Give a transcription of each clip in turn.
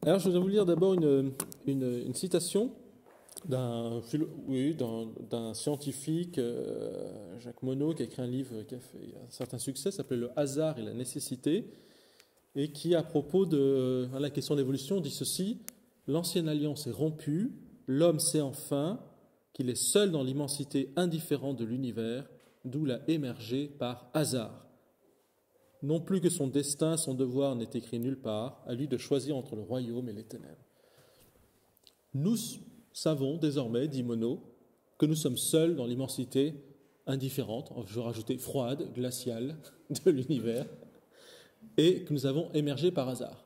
Alors, je vais vous lire d'abord une citation d'un scientifique, Jacques Monod, qui a écrit un livre qui a fait un certain succès, s'appelait Le hasard et la nécessité, et qui, à propos de la question de l'évolution, dit ceci: l'ancienne alliance est rompue, l'homme sait enfin qu'il est seul dans l'immensité indifférente de l'univers, d'où l'a émergé par hasard. Non plus que son destin, son devoir n'est écrit nulle part, à lui de choisir entre le royaume et les ténèbres. Nous savons désormais, dit Monod, que nous sommes seuls dans l'immensité indifférente, je vais rajouter froide, glaciale, de l'univers, et que nous avons émergé par hasard.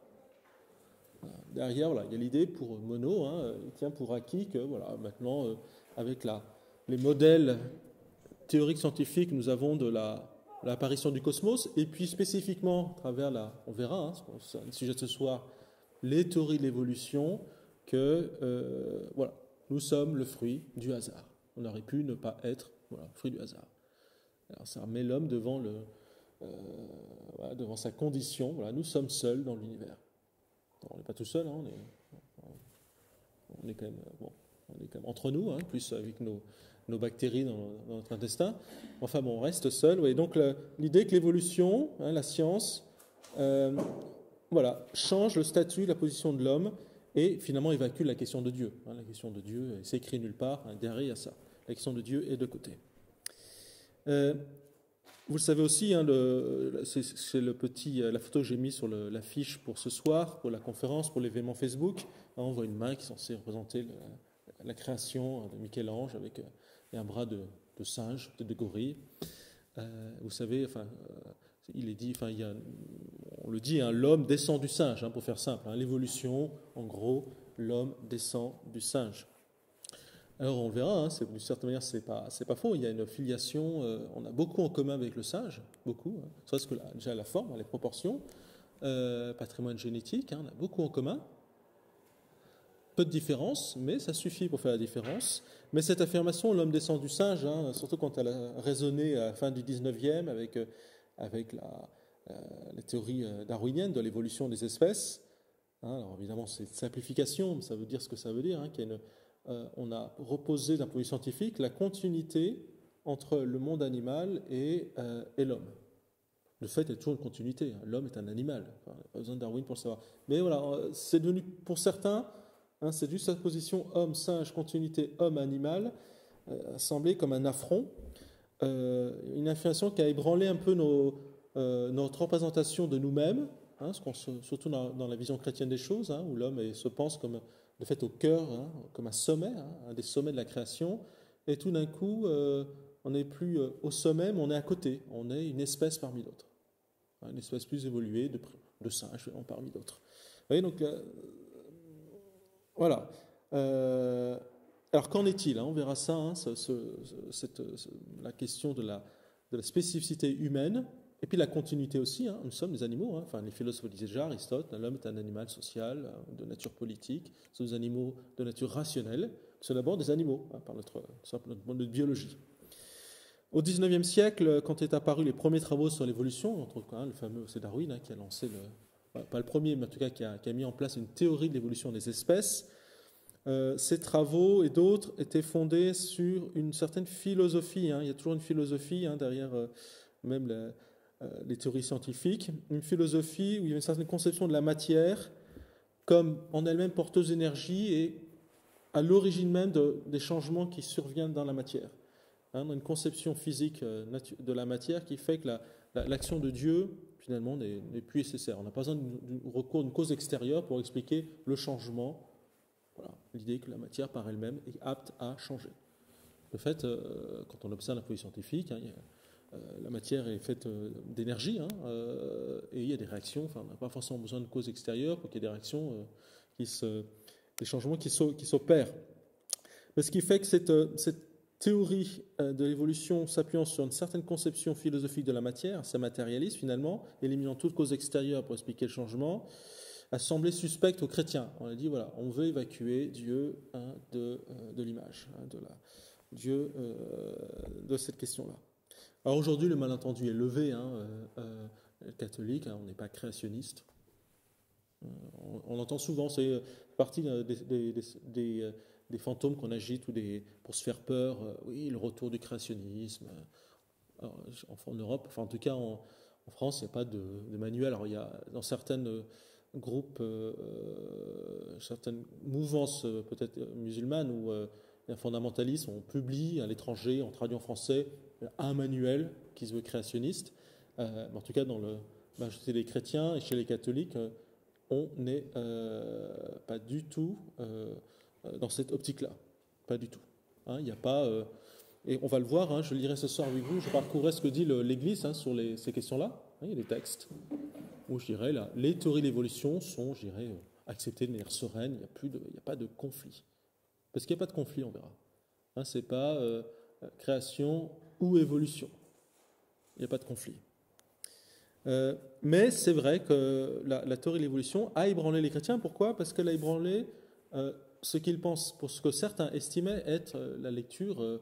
Derrière, voilà, il y a l'idée pour Monod, il tient pour acquis que voilà, maintenant, avec les modèles théoriques scientifiques, nous avons de l'apparition du cosmos, et puis spécifiquement, à travers on verra, c'est le sujet de ce soir, les théories de l'évolution, que voilà, nous sommes le fruit du hasard. On aurait pu ne pas être le fruit du hasard. Alors ça met l'homme devant, devant sa condition. Voilà, nous sommes seuls dans l'univers. On n'est pas tout seul, on est quand même, on est quand même entre nous, plus avec nos bactéries dans notre intestin. Enfin bon, on reste seul. Ouais. Donc l'idée que l'évolution, la science, change le statut, la position de l'homme et finalement évacue la question de Dieu. La question de Dieu, c'est écrit nulle part. Derrière, il y a ça. La question de Dieu est de côté. Vous le savez aussi, c'est la photo que j'ai mise sur l'affiche pour ce soir, pour la conférence, pour l'événement Facebook. On voit une main qui est censée représenter la création de Michel-Ange avec un bras de singe, peut-être de gorille. Vous savez, il est dit, on le dit, l'homme descend du singe, pour faire simple. L'évolution, en gros, l'homme descend du singe. Alors on verra, d'une certaine manière, c'est pas faux. Il y a une filiation, on a beaucoup en commun avec le singe, beaucoup. Parce que déjà la forme, les proportions, patrimoine génétique, on a beaucoup en commun. Peu de différence, mais ça suffit pour faire la différence. Mais cette affirmation, l'homme descend du singe, surtout quand elle a résonné à la fin du 19e avec les théories darwiniennes de l'évolution des espèces. Alors évidemment, c'est une simplification, mais ça veut dire ce que ça veut dire, on a reposé d'un point de vue scientifique la continuité entre le monde animal et l'homme. Le fait est toujours une continuité. L'homme est un animal. Pas besoin de Darwin pour le savoir. Mais voilà, c'est devenu, pour certains, c'est juste sa position homme-singe, continuité homme-animal, semblait comme un affront. Une affirmation qui a ébranlé un peu notre représentation de nous-mêmes, surtout dans la vision chrétienne des choses, où l'homme se pense comme de fait au cœur, comme un sommet, un des sommets de la création, et tout d'un coup, on n'est plus au sommet, mais on est à côté, on est une espèce parmi d'autres, une espèce plus évoluée de singes parmi d'autres. Vous voyez, donc, voilà. Alors qu'en est-il On verra ça, la question de la spécificité humaine, et puis la continuité aussi. Nous sommes des animaux. Les philosophes disaient déjà, Aristote, l'homme est un animal social, de nature politique. Nous sommes des animaux de nature rationnelle. Nous sommes d'abord des animaux, par notre biologie. Au XIXe siècle, quand est apparu les premiers travaux sur l'évolution, le fameux, c'est Darwin qui a lancé pas le premier, mais en tout cas qui a mis en place une théorie de l'évolution des espèces. Ces travaux et d'autres étaient fondés sur une certaine philosophie. Il y a toujours une philosophie derrière même les théories scientifiques, une philosophie où il y a une certaine conception de la matière comme en elle-même porteuse d'énergie et à l'origine même des changements qui surviennent dans la matière. Une conception physique de la matière qui fait que l'action de Dieu, finalement, n'est plus nécessaire. On n'a pas besoin du recours d'une cause extérieure pour expliquer le changement. Voilà, l'idée que la matière par elle-même est apte à changer. De fait, quand on observe la police scientifique, la matière est faite d'énergie, et il y a des réactions, on n'a pas forcément besoin de causes extérieures pour qu'il y ait des réactions, des changements qui s'opèrent. Mais ce qui fait que cette théorie de l'évolution s'appuyant sur une certaine conception philosophique de la matière, c'est matérialiste finalement, éliminant toute cause extérieure pour expliquer le changement, a semblé suspecte aux chrétiens. On a dit, voilà, on veut évacuer Dieu de l'image, Dieu de cette question-là. Alors aujourd'hui, le malentendu est levé, catholique, on n'est pas créationniste. On entend souvent, c'est partie des fantômes qu'on agite ou pour se faire peur. Oui, le retour du créationnisme. Alors, en Europe, enfin en tout cas en France, il n'y a pas de manuel. Alors il y a dans certains groupes, certaines mouvances peut-être musulmanes où il y a un fondamentalisme, on publie à l'étranger, on traduit en français un manuel qui se veut créationniste. Mais en tout cas, dans le majorité des chrétiens et chez les catholiques, on n'est pas du tout dans cette optique-là. Pas du tout. Hein, il n'y a pas... et on va le voir, hein, je lirai ce soir avec vous, je parcourrai ce que dit l'Église sur ces questions-là. Hein, il y a des textes où je dirais, là, les théories d'évolution sont, je dirais, acceptées de manière sereine, il n'y a pas de conflit. Parce qu'il n'y a pas de conflit, on verra. Hein, ce n'est pas création ou évolution. Il n'y a pas de conflit. Mais c'est vrai que la théorie de l'évolution a ébranlé les chrétiens. Pourquoi ? Parce qu'elle a ébranlé ce qu'ils pensent, pour ce que certains estimaient être la lecture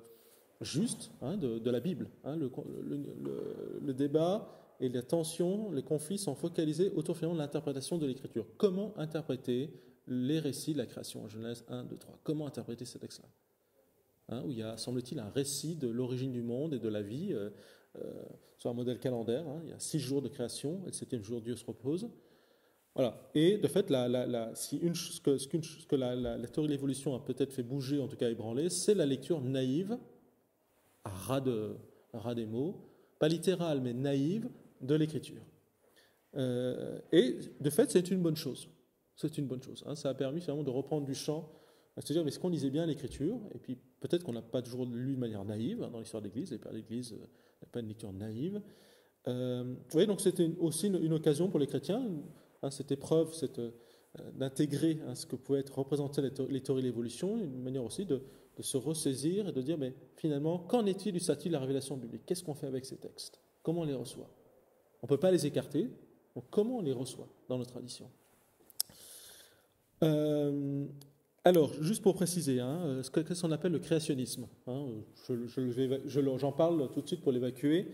juste hein, de la Bible. Hein, le débat et la tension, les conflits sont focalisés autour finalement de l'interprétation de l'Écriture. Comment interpréter les récits de la création, Genèse 1, 2, 3. Comment interpréter ces textes-là hein, où il y a, semble-t-il, un récit de l'origine du monde et de la vie sur un modèle calendaire. Hein, il y a 6 jours de création, et le 7e jour, Dieu se repose. Voilà. Et de fait, ce que la théorie de l'évolution a peut-être fait bouger, en tout cas ébranler, c'est la lecture naïve, à ras des mots, pas littérale, mais naïve, de l'Écriture. Et de fait, c'est une bonne chose. C'est une bonne chose. Hein. Ça a permis finalement de reprendre du champ, à se dire, mais est-ce qu'on lisait bien l'Écriture ? Et puis peut-être qu'on n'a pas toujours lu de manière naïve hein, dans l'histoire de l'Église. Les pères de l'Église n'ont pas une lecture naïve. Vous voyez, donc c'était aussi une occasion pour les chrétiens, hein, cette épreuve, d'intégrer hein, ce que pouvait être représenté les théories de l'évolution, une manière aussi de se ressaisir et de dire, mais finalement, qu'en est-il du statut de la révélation biblique ? Qu'est-ce qu'on fait avec ces textes ? Comment on les reçoit ? On ne peut pas les écarter, donc comment on les reçoit dans nos traditions ? Alors, juste pour préciser, hein, qu'est-ce qu'on appelle le créationnisme hein, j'en parle tout de suite pour l'évacuer.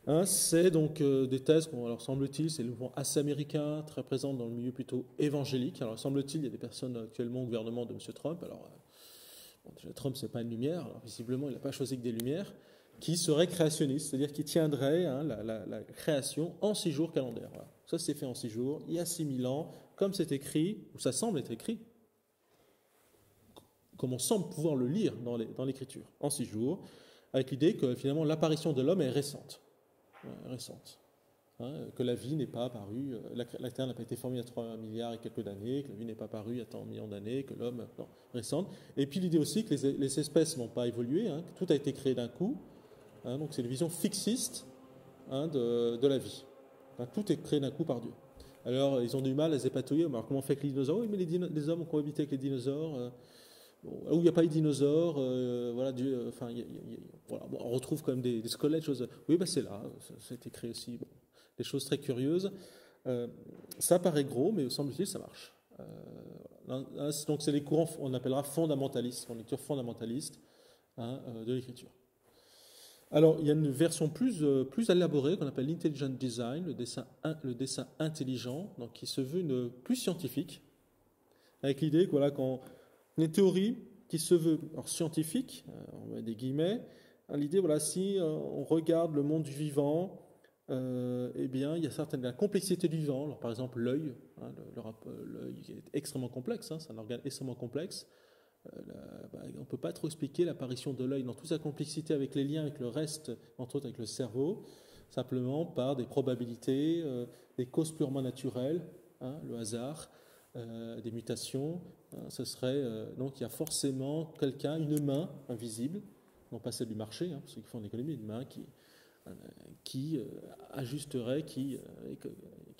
Hein, c'est donc des thèses, alors semble-t-il, c'est le mouvement assez américain, très présent dans le milieu plutôt évangélique. Alors semble-t-il, il y a des personnes actuellement au gouvernement de M. Trump. Alors, déjà, Trump, c'est pas une lumière. Alors, visiblement, il n'a pas choisi que des lumières. Qui serait créationniste, c'est-à-dire qui tiendrait hein, la création en 6 jours calendaires. Voilà. Ça s'est fait en 6 jours, il y a 6000 ans, comme c'est écrit, ou ça semble être écrit, comme on semble pouvoir le lire dans l'Écriture, en 6 jours, avec l'idée que finalement l'apparition de l'homme est récente. Hein, que la vie n'est pas apparue, la Terre n'a pas été formée il y a 3 milliards et quelques d'années, que la vie n'est pas apparue il y a tant de millions d'années, que l'homme... Non, récente. Et puis l'idée aussi que les espèces n'ont pas évolué, hein, que tout a été créé d'un coup. Hein, donc c'est une vision fixiste hein, de la vie. Hein, tout est créé d'un coup par Dieu. Alors ils ont du mal à se dépatouiller. Alors comment on fait avec les dinosaures ? Oui, mais les hommes ont cohabité avec les dinosaures. Où il n'y a pas eu de dinosaures. Voilà, voilà, bon, on retrouve quand même des squelettes, choses. Oui, ben c'est là. Ça a été créé aussi. Bon, des choses très curieuses. Ça paraît gros, mais semble-t-il, ça marche. Donc c'est les courants, on appellera fondamentalistes, en lecture fondamentaliste hein, de l'Écriture. Alors, il y a une version plus élaborée qu'on appelle l'intelligent design, le dessin intelligent, donc qui se veut plus scientifique, avec l'idée que voilà, quand une théorie qui se veut scientifique, on met des guillemets, l'idée, voilà, si on regarde le monde du vivant, eh bien, il y a la complexité du vivant. Alors, par exemple, l'œil, hein, l'œil est extrêmement complexe, hein, c'est un organe extrêmement complexe. On ne peut pas trop expliquer l'apparition de l'œil dans toute sa complexité avec les liens avec le reste, entre autres avec le cerveau, simplement par des probabilités, des causes purement naturelles, hein, le hasard, des mutations. Hein, ce serait donc il y a forcément quelqu'un, une main invisible, non pas celle du marché, hein, pour ceux qui font en économie, une main qui ajusterait, qui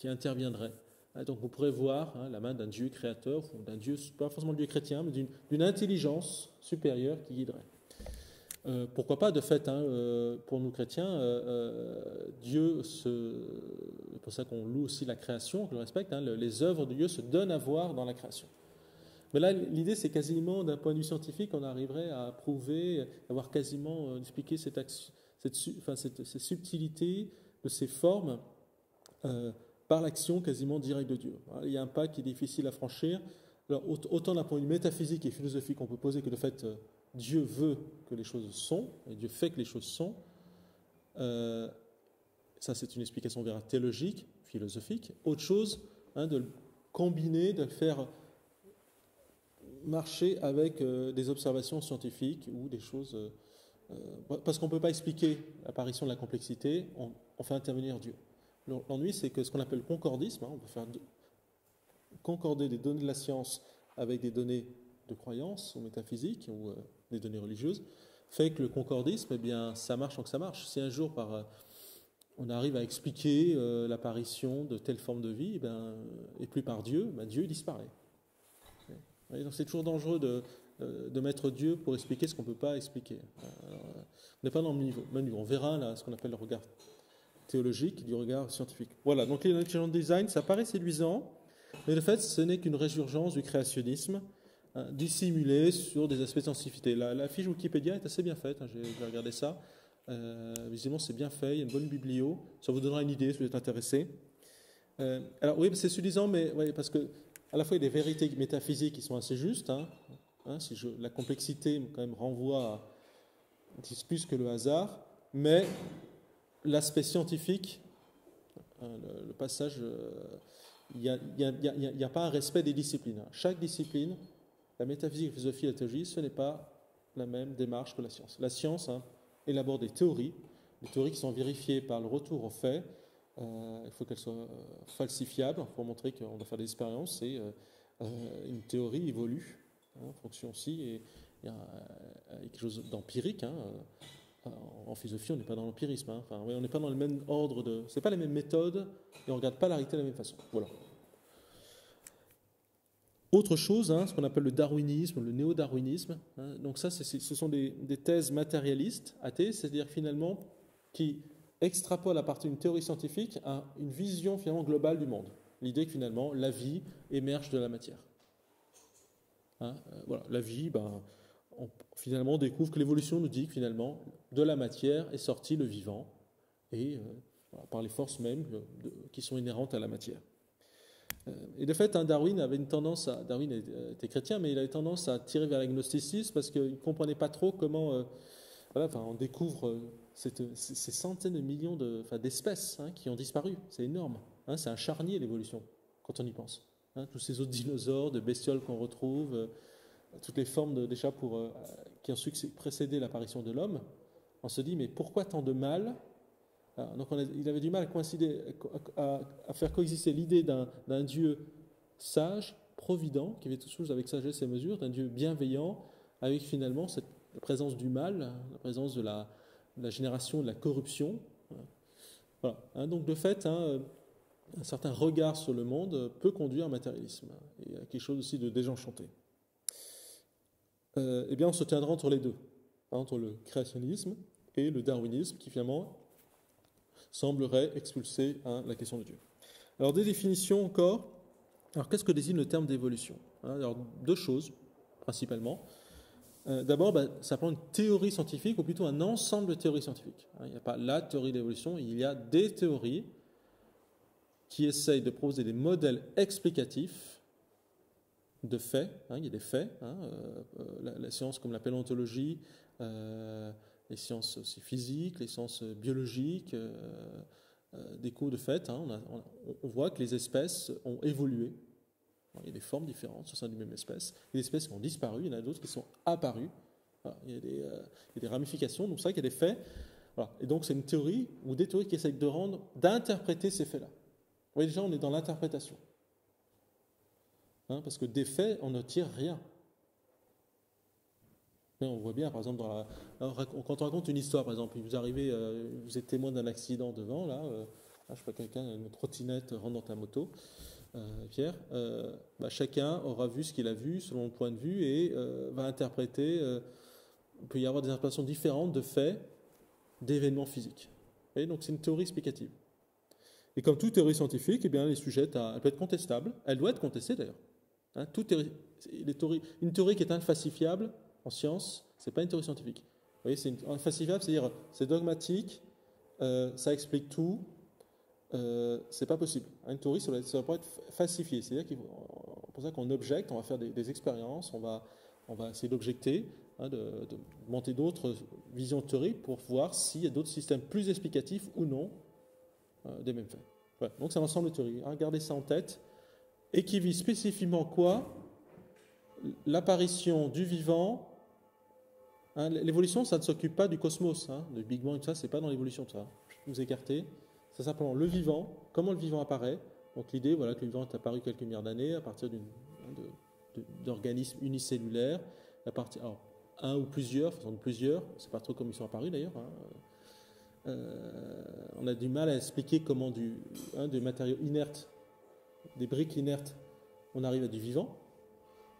interviendrait. Donc vous pourrez voir hein, la main d'un Dieu créateur, ou d'un Dieu, pas forcément Dieu chrétien, mais d'une intelligence supérieure qui guiderait. Pourquoi pas, de fait, hein, pour nous chrétiens, Dieu, c'est pour ça qu'on loue aussi la création, qu'on le respecte, hein, les œuvres de Dieu se donnent à voir dans la création. Mais là, l'idée, c'est quasiment, d'un point de vue scientifique, on arriverait à prouver, à avoir quasiment expliqué ces subtilités de ces formes par l'action quasiment directe de Dieu. Il y a un pas qui est difficile à franchir. Alors, autant d'un point de vue métaphysique et philosophique, on peut poser que de fait, Dieu veut que les choses sont, et Dieu fait que les choses sont. Ça, c'est une explication, on verra, théologique, philosophique. Autre chose, de le combiner, de le faire marcher avec des observations scientifiques ou des choses... parce qu'on ne peut pas expliquer l'apparition de la complexité, on fait intervenir Dieu. L'ennui, c'est que ce qu'on appelle le concordisme, on peut faire concorder des données de la science avec des données de croyance ou métaphysiques ou des données religieuses, fait que le concordisme, eh bien, ça marche tant que ça marche. Si un jour, on arrive à expliquer l'apparition de telle forme de vie, et plus par Dieu, Dieu disparaît. Et donc c'est toujours dangereux de mettre Dieu pour expliquer ce qu'on ne peut pas expliquer. Alors, on n'est pas dans le niveau. On verra là ce qu'on appelle le regard théologique du regard scientifique. Voilà, donc l'intelligent design, ça paraît séduisant, mais de fait, ce n'est qu'une résurgence du créationnisme, dissimulée sur des aspects scientifiques. La fiche Wikipédia est assez bien faite, j'ai regardé ça. Visiblement, c'est bien fait, il y a une bonne biblio, ça vous donnera une idée si vous êtes intéressé. Alors oui, c'est séduisant, mais parce que à la fois il y a des vérités métaphysiques qui sont assez justes. La complexité quand même renvoie à plus que le hasard, mais l'aspect scientifique, le passage, il n'y a pas un respect des disciplines. Chaque discipline, la métaphysique, la philosophie et la théologie, ce n'est pas la même démarche que la science. La science élabore des théories qui sont vérifiées par le retour aux faits. Il faut qu'elles soient falsifiables pour montrer qu'on doit faire des expériences. Et une théorie évolue en fonction aussi. Et il y a quelque chose d'empirique. En philosophie, on n'est pas dans l'empirisme. On n'est pas dans le même ordre de... Ce n'est pas les mêmes méthodes et on ne regarde pas la réalité de la même façon. Voilà. Autre chose, ce qu'on appelle le darwinisme, le néo-darwinisme. Donc ça, ce sont des thèses matérialistes, athées, c'est-à-dire finalement qui extrapolent à partir d'une théorie scientifique à une vision finalement globale du monde. L'idée que finalement la vie émerge de la matière. Voilà, la vie, on finalement découvre que l'évolution nous dit que finalement de la matière est sorti le vivant et par les forces mêmes qui sont inhérentes à la matière. Et de fait, Darwin avait une tendance Darwin était chrétien, mais il avait tendance à tirer vers l'agnosticisme parce qu'il ne comprenait pas trop comment on découvre ces centaines de millions d'espèces qui ont disparu. C'est énorme. C'est un charnier, l'évolution, quand on y pense. Tous ces autres dinosaures, de bestioles qu'on retrouve, toutes les formes qui ont précédé l'apparition de l'homme, on se dit, mais pourquoi tant de mal ? Donc il avait du mal à faire coexister l'idée d'un Dieu sage, provident, qui fait toutes choses avec sagesse et mesure, d'un Dieu bienveillant, avec finalement cette présence du mal, la présence de la génération de la corruption. Voilà. Donc de fait, un certain regard sur le monde peut conduire à un matérialisme et à quelque chose aussi de désenchanté. Eh bien, on se tiendra entre les deux, entre le créationnisme et le darwinisme, qui finalement semblerait expulser la question de Dieu. Alors, des définitions encore. Alors, qu'est-ce que désigne le terme d'évolution ? Alors, deux choses, principalement. D'abord, ça prend une théorie scientifique, ou plutôt un ensemble de théories scientifiques. Il n'y a pas la théorie d'évolution, il y a des théories qui essayent de proposer des modèles explicatifs de faits. Il y a des faits. La science comme la paléontologie, les sciences aussi physiques, les sciences biologiques, des cours de fait. On voit que les espèces ont évolué. Il y a des formes différentes au sein d'une même espèce. Il y a des espèces qui ont disparu, il y en a d'autres qui sont apparues. Il y a des ramifications, donc c'est vrai qu'il y a des faits. Voilà. Et donc c'est une théorie ou des théories qui essayent d'interpréter ces faits-là. Vous voyez, déjà on est dans l'interprétation. Parce que des faits, on ne tire rien. On voit bien, par exemple, quand on raconte une histoire, par exemple, vous êtes témoin d'un accident devant, je sais pas, une trottinette rentre dans ta moto, Pierre, chacun aura vu ce qu'il a vu selon le point de vue et va interpréter. Il peut y avoir des interprétations différentes de faits, d'événements physiques. Vous voyez, donc c'est une théorie explicative. Et comme toute théorie scientifique, eh bien, elle est sujette elle peut être contestable. Elle doit être contestée d'ailleurs. Une théorie qui est infalsifiable en science, c'est pas une théorie scientifique. Vous voyez, c'est infalsifiable, c'est-à-dire c'est dogmatique, ça explique tout, c'est pas possible. Une théorie, ça doit pas être falsifié. C'est pour ça qu'on objecte, on va faire des expériences, on va essayer d'objecter, de monter d'autres visions de théorie pour voir s'il y a d'autres systèmes plus explicatifs ou non des mêmes faits. Voilà. Donc c'est un ensemble de théories. Gardez ça en tête. Et qui vise spécifiquement quoi? L'apparition du vivant. L'évolution, ça ne s'occupe pas du cosmos, du Big Bang et tout ça, c'est pas dans l'évolution, ça. Vous écartez. C'est simplement le vivant, comment le vivant apparaît. Donc l'idée, voilà, que le vivant est apparu quelques milliards d'années à partir d'organismes unicellulaires, alors, un ou plusieurs, façon de plusieurs, on ne sait pas trop comment ils sont apparus d'ailleurs. On a du mal à expliquer comment des matériaux inertes, des briques inertes, on arrive à du vivant.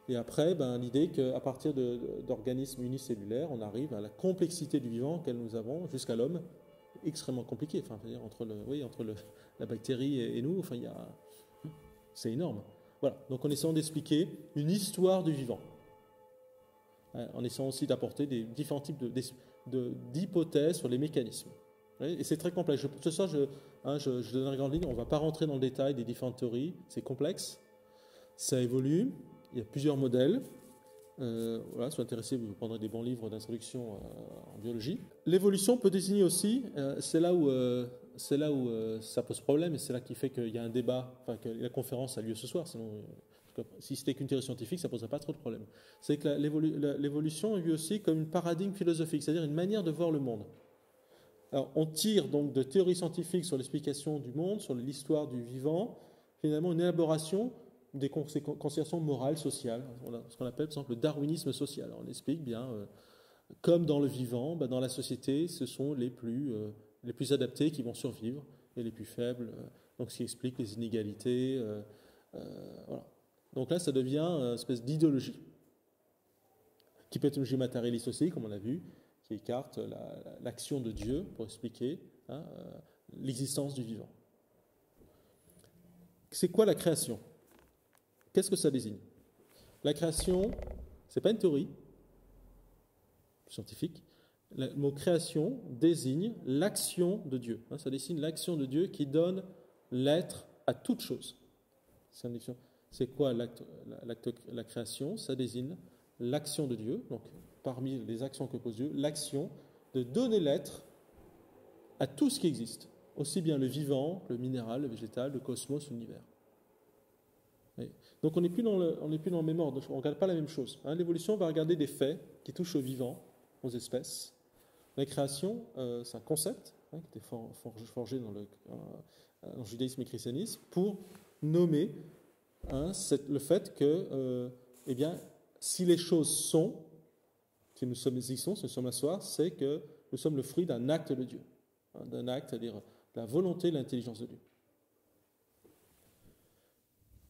Et après, l'idée qu'à partir d'organismes unicellulaires, on arrive à la complexité du vivant qu'elle nous avons jusqu'à l'homme, extrêmement compliqué. Enfin, entre la bactérie et nous, enfin, c'est énorme. Voilà. Donc, en essayant d'expliquer une histoire du vivant, en essayant aussi d'apporter des différents types d'hypothèses sur les mécanismes. Et c'est très complexe. Ce soir, je donne une grande ligne. On ne va pas rentrer dans le détail des différentes théories. C'est complexe. Ça évolue. Il y a plusieurs modèles. Voilà, si vous êtes intéressé, vous prendrez des bons livres d'introduction en biologie. L'évolution peut désigner aussi, c'est là où ça pose problème, et c'est là qui fait qu'il y a un débat, enfin que la conférence a lieu ce soir, sinon, si c'était qu'une théorie scientifique, ça ne poserait pas trop de problème. C'est que l'évolution est vue aussi comme une paradigme philosophique, c'est-à-dire une manière de voir le monde. Alors, on tire donc de théories scientifiques sur l'explication du monde, sur l'histoire du vivant, finalement une élaboration des considérations morales, sociales, ce qu'on appelle par exemple le darwinisme social. Alors, on explique bien, comme dans le vivant, dans la société, ce sont les plus adaptés qui vont survivre, et les plus faibles, donc ce qui explique les inégalités. Voilà. Donc là, ça devient une espèce d'idéologie, qui peut être une idéologie matérialiste aussi, comme on l'a vu, qui écarte l'action de Dieu pour expliquer l'existence du vivant. C'est quoi la création ? Qu'est-ce que ça désigne ? La création, ce n'est pas une théorie scientifique. Le mot création désigne l'action de Dieu. Ça désigne l'action de Dieu qui donne l'être à toute chose. C'est quoi la création ? Ça désigne l'action de Dieu, donc parmi les actions que pose Dieu, l'action de donner l'être à tout ce qui existe, aussi bien le vivant, le minéral, le végétal, le cosmos, l'univers. Donc on n'est plus dans le même ordre, on ne regarde pas la même chose. L'évolution va regarder des faits qui touchent au vivant, aux espèces. La création, c'est un concept qui était forgé dans le judaïsme et le christianisme pour nommer le fait que, si les choses sont, si nous sommes existons, si nous sommes à soi, c'est que nous sommes le fruit d'un acte de Dieu, d'un acte, c'est-à-dire la volonté et l'intelligence de Dieu.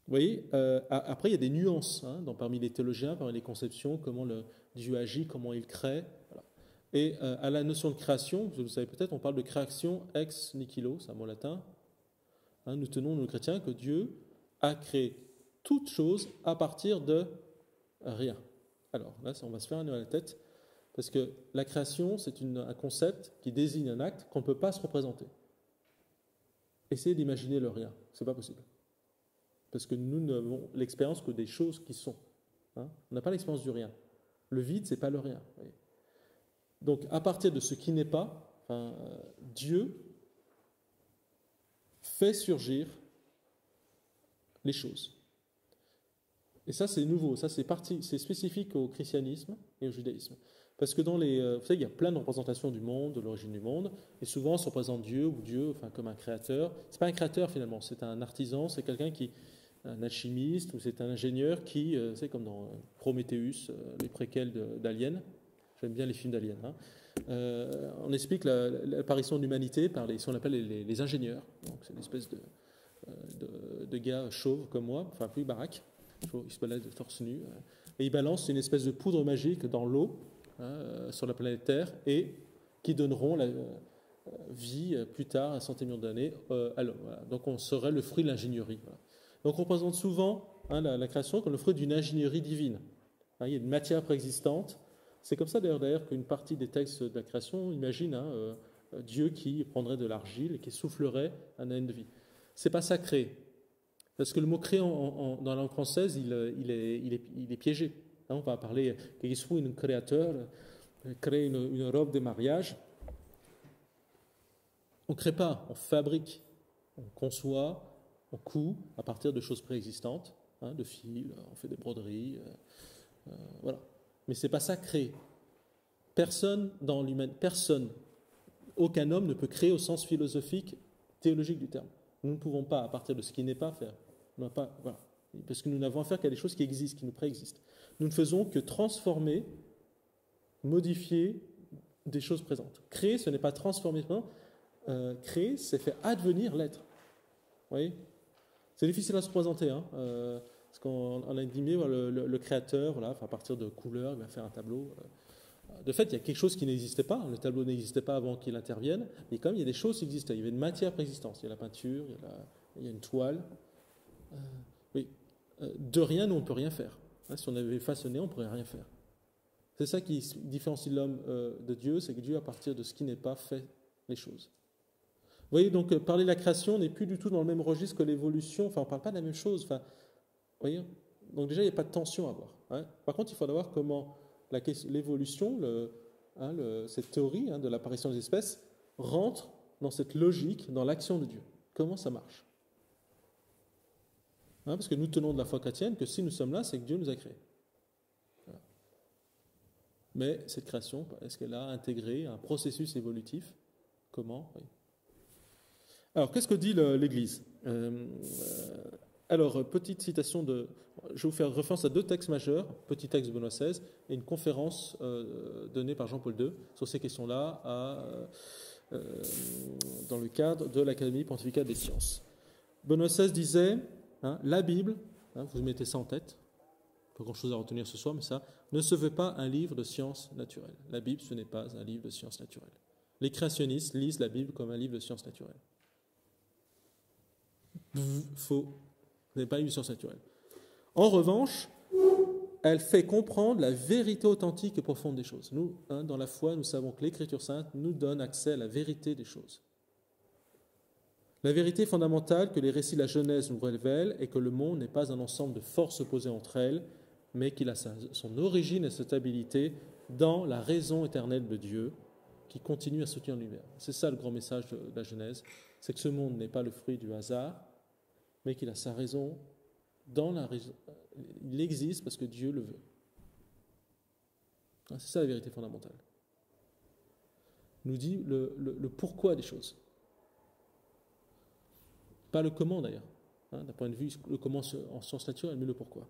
Vous voyez, après il y a des nuances parmi les théologiens, parmi les conceptions, comment Dieu agit, comment il crée. Voilà. Et à la notion de création, vous le savez peut-être, on parle de création ex nihilo, c'est un mot latin. Nous tenons, nous chrétiens, que Dieu a créé toute chose à partir de rien. Alors là, on va se faire un nœud à la tête, parce que la création, c'est un concept qui désigne un acte qu'on ne peut pas se représenter. Essayez d'imaginer le rien, ce n'est pas possible. Parce que nous n'avons l'expérience que des choses qui sont. On n'a pas l'expérience du rien. Le vide, ce n'est pas le rien. Donc, à partir de ce qui n'est pas, Dieu fait surgir les choses. Et ça, c'est nouveau. Ça, c'est spécifique au christianisme et au judaïsme. Parce que vous savez, il y a plein de représentations du monde, de l'origine du monde, et souvent, on se représente Dieu comme un créateur. C'est pas un créateur finalement, c'est un artisan, c'est quelqu'un un alchimiste, ou c'est un ingénieur qui, c'est comme dans Prometheus, les préquels d'Alien. J'aime bien les films d'Alien. On explique l'apparition de l'humanité par ce qu'on appelle les ingénieurs. Donc, c'est une espèce de gars chauves comme moi, enfin plus baraque. Ils se baladent de torse nu. Et ils balancent une espèce de poudre magique dans l'eau sur la planète Terre et qui donneront la vie plus tard, 100 millions d'années, à l'homme. Voilà. Donc on serait le fruit de l'ingénierie. Voilà. Donc on représente souvent la création comme le fruit d'une ingénierie divine. Il y a une matière préexistante. C'est comme ça d'ailleurs qu'une partie des textes de la création imagine Dieu qui prendrait de l'argile et qui soufflerait un haleine de vie. C'est pas ça créer. Parce que le mot créer dans la langue française, il est piégé. On va parler qu'il soit un créateur, créer une robe de mariage. On ne crée pas, on fabrique, on conçoit, on coud à partir de choses préexistantes, de fils, on fait des broderies, voilà. Mais c'est pas ça créer. Personne dans l'humain, aucun homme ne peut créer au sens philosophique, théologique du terme. Nous ne pouvons pas, à partir de ce qui n'est pas, faire. On n'a pas, voilà. Parce que nous n'avons affaire qu'à des choses qui existent, qui nous préexistent. Nous ne faisons que transformer, modifier des choses présentes. Créer, ce n'est pas transformer. Créer, c'est faire advenir l'être. Vous voyez ? C'est difficile à se représenter, parce qu'on a dit, le créateur, voilà, à partir de couleurs, il va faire un tableau. De fait, il y a quelque chose qui n'existait pas. Le tableau n'existait pas avant qu'il intervienne, mais quand même, il y a des choses qui existaient. Il y avait une matière préexistante. Il y a la peinture, il y a une toile. De rien, nous, on ne peut rien faire. Si on avait façonné, on ne pourrait rien faire. C'est ça qui différencie l'homme de Dieu, c'est que Dieu, à partir de ce qui n'est pas, fait les choses. Vous voyez, donc, parler de la création n'est plus du tout dans le même registre que l'évolution. Enfin, on ne parle pas de la même chose. Enfin, vous voyez, donc déjà, il n'y a pas de tension à avoir. Par contre, il faut voir comment l'évolution, cette théorie de l'apparition des espèces, rentre dans cette logique, dans l'action de Dieu. Comment ça marche ? Parce que nous tenons de la foi chrétienne que si nous sommes là, c'est que Dieu nous a créés. Voilà. Mais cette création, est-ce qu'elle a intégré un processus évolutif ? Comment ? Oui. Alors, qu'est-ce que dit l'Église ? Alors, petite citation je vais vous faire référence à 2 textes majeurs, petit texte de Benoît XVI, et une conférence donnée par Jean-Paul II sur ces questions-là dans le cadre de l'Académie pontificale des sciences. Benoît XVI disait, la Bible, vous mettez ça en tête, pas grand-chose à retenir ce soir, mais ça, ne se veut pas un livre de sciences naturelles. La Bible, ce n'est pas un livre de sciences naturelles. Les créationnistes lisent la Bible comme un livre de sciences naturelles. Faux. Ce n'est pas un livre de sciences naturelles. En revanche, elle fait comprendre la vérité authentique et profonde des choses. Nous, dans la foi, nous savons que l'Écriture sainte nous donne accès à la vérité des choses. La vérité fondamentale que les récits de la Genèse nous révèlent est que le monde n'est pas un ensemble de forces opposées entre elles, mais qu'il a son origine et sa stabilité dans la raison éternelle de Dieu qui continue à soutenir l'univers. C'est ça le grand message de la Genèse, c'est que ce monde n'est pas le fruit du hasard, mais qu'il a sa raison dans la raison. Il existe parce que Dieu le veut. C'est ça la vérité fondamentale. Nous dit le pourquoi des choses. Pas le comment d'ailleurs, d'un point de vue le comment en sciences naturelles, mais le pourquoi.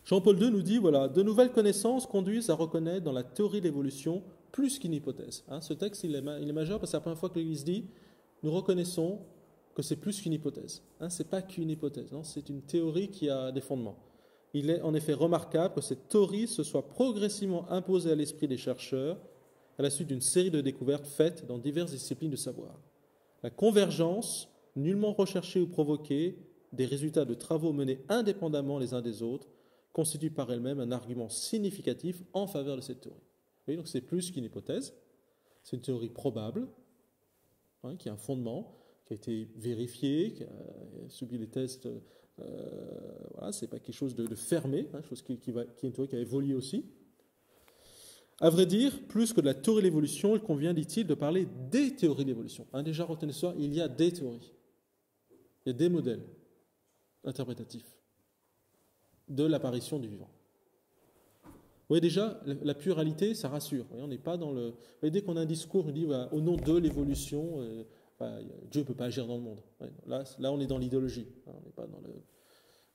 Jean-Paul II nous dit, voilà, de nouvelles connaissances conduisent à reconnaître dans la théorie de l'évolution plus qu'une hypothèse. Ce texte, il est majeur parce que c'est la première fois que l'Église dit, nous reconnaissons que c'est plus qu'une hypothèse. Ce n'est pas qu'une hypothèse, c'est une théorie qui a des fondements. Il est en effet remarquable que cette théorie se soit progressivement imposée à l'esprit des chercheurs à la suite d'une série de découvertes faites dans diverses disciplines de savoir. La convergence, nullement recherchée ou provoquée, des résultats de travaux menés indépendamment les uns des autres, constitue par elle-même un argument significatif en faveur de cette théorie. Vous voyez, donc c'est plus qu'une hypothèse, c'est une théorie probable, qui a un fondement, qui a été vérifié, qui a subi les tests. Voilà, c'est pas quelque chose de fermé, chose qui est une théorie qui a évolué aussi. À vrai dire, plus que de la théorie de l'évolution, il convient, dit-il, de parler des théories de l'évolution. Déjà, retenez ça, il y a des théories. Il y a des modèles interprétatifs de l'apparition du vivant. Vous voyez déjà, la pluralité, ça rassure. Vous voyez, on n'est pas dans le. Vous voyez, dès qu'on a un discours, on dit voilà, au nom de l'évolution, Dieu ne peut pas agir dans le monde. Ouais, là, on est dans l'idéologie. On n'est pas dans le.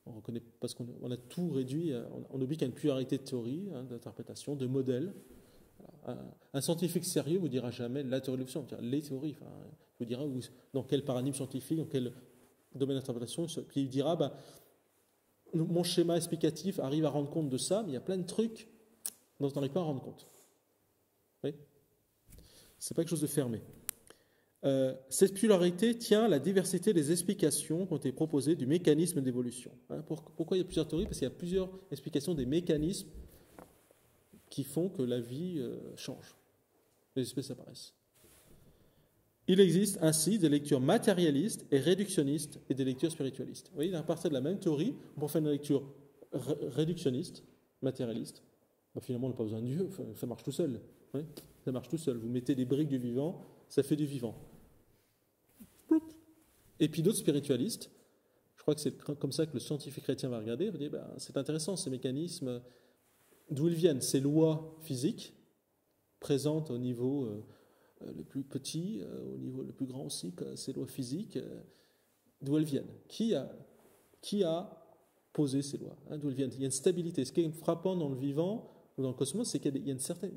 On reconnaît parce qu'on a tout réduit. On oublie qu'il y a une pluralité de théories, d'interprétations, de modèles. Voilà. Un scientifique sérieux vous dira jamais la théorie de l'évolution. Les théories. Il vous dira dans quel paradigme scientifique, dans quel domaine d'interprétation. Puis il dira mon schéma explicatif arrive à rendre compte de ça, mais il y a plein de trucs dont on n'arrive pas à rendre compte. Oui, c'est pas quelque chose de fermé. Cette pluralité tient à la diversité des explications qui ont été proposées du mécanisme d'évolution. Pourquoi il y a plusieurs théories ? Parce qu'il y a plusieurs explications des mécanismes qui font que la vie change, les espèces apparaissent. Il existe ainsi des lectures matérialistes et réductionnistes et des lectures spiritualistes. Vous voyez, à partir de la même théorie, on peut faire une lecture réductionniste, matérialiste. Ben, finalement, on n'a pas besoin de Dieu, ça marche tout seul. Oui, ça marche tout seul. Vous mettez des briques du vivant, ça fait du vivant. Et puis d'autres spiritualistes, je crois que c'est comme ça que le scientifique chrétien va regarder, il va dire, ben, c'est intéressant ces mécanismes, d'où ils viennent, ces lois physiques présentes au niveau le plus petit, au niveau le plus grand aussi, ces lois physiques, d'où elles viennent. Qui a posé ces lois, d'où elles viennent? Il y a une stabilité. Ce qui est frappant dans le vivant ou dans le cosmos, c'est qu'il y a une certaine...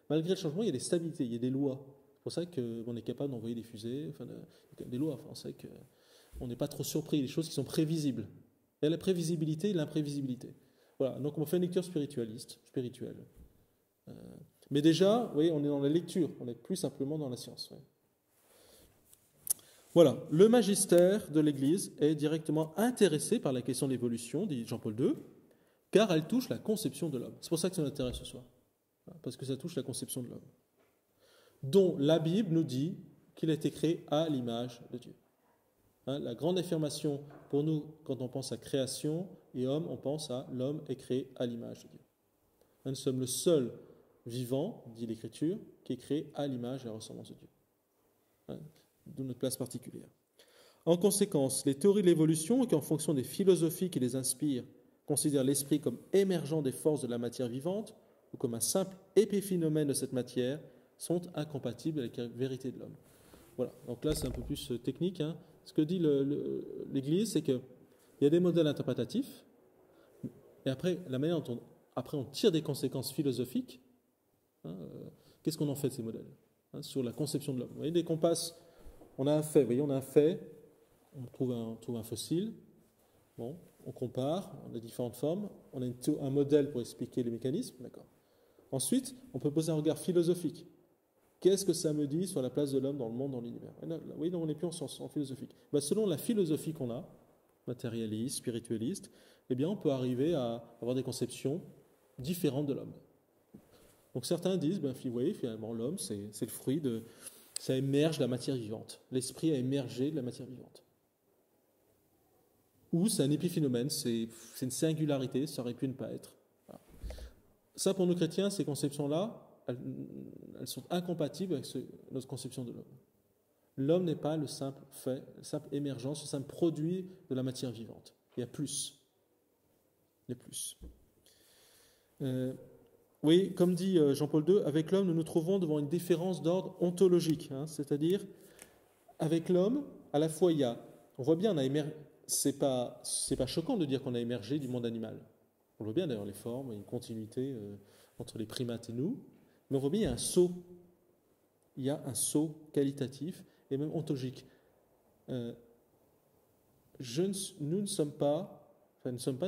malgré le changement, il y a des stabilités, il y a des lois. C'est pour ça qu'on est capable d'envoyer des fusées, enfin, des lois. Enfin, on sait qu'on n'est pas trop surpris, des choses qui sont prévisibles. Il y a la prévisibilité et l'imprévisibilité. Voilà, donc on fait une lecture spirituelle. Mais déjà, vous voyez, on est dans la lecture, on n'est plus simplement dans la science. Oui. Voilà, le magistère de l'Église est directement intéressé par la question de l'évolution, dit Jean-Paul II, car elle touche la conception de l'homme. C'est pour ça que ça m'intéresse ce soir, parce que ça touche la conception de l'homme, dont la Bible nous dit qu'il a été créé à l'image de Dieu. La grande affirmation pour nous, quand on pense à création et homme, on pense à l'homme est créé à l'image de Dieu. Nous sommes le seul vivant, dit l'Écriture, qui est créé à l'image et à la ressemblance de Dieu. D'où notre place particulière. En conséquence, les théories de l'évolution, qui en fonction des philosophies qui les inspirent, considèrent l'esprit comme émergent des forces de la matière vivante ou comme un simple épiphénomène de cette matière, sont incompatibles avec la vérité de l'homme. Voilà, donc là c'est un peu plus technique. Ce que dit l'Église, c'est qu'il y a des modèles interprétatifs, et après, la manière dont on tire des conséquences philosophiques, qu'est-ce qu'on en fait de ces modèles sur la conception de l'homme. Vous voyez, dès qu'on passe, on a un fait, on trouve un fossile, bon, on compare, on a différentes formes, on a un modèle pour expliquer les mécanismes, d'accord. Ensuite, on peut poser un regard philosophique. Qu'est-ce que ça me dit sur la place de l'homme dans le monde, dans l'univers? Oui, donc on n'est plus en philosophique. Selon la philosophie qu'on a, matérialiste, spiritualiste, eh bien, on peut arriver à avoir des conceptions différentes de l'homme. Donc certains disent, vous voyez, finalement, l'homme, c'est le fruit de... Ça émerge de la matière vivante. L'esprit a émergé de la matière vivante. Ou c'est un épiphénomène, c'est une singularité, ça aurait pu ne pas être. Voilà. Ça, pour nous chrétiens, ces conceptions-là, elles sont incompatibles avec notre conception de l'homme. L'homme n'est pas le simple fait, le simple émergence, le simple produit de la matière vivante. Il y a plus. Il y a plus. Oui, comme dit Jean-Paul II, avec l'homme, nous nous trouvons devant une différence d'ordre ontologique. C'est-à-dire, avec l'homme, à la fois, on voit bien, c'est pas choquant de dire qu'on a émergé du monde animal. On voit bien d'ailleurs les formes, il y a une continuité entre les primates et nous. Mais on voit bien, il y a un saut. Il y a un saut qualitatif et même ontologique. Nous ne sommes pas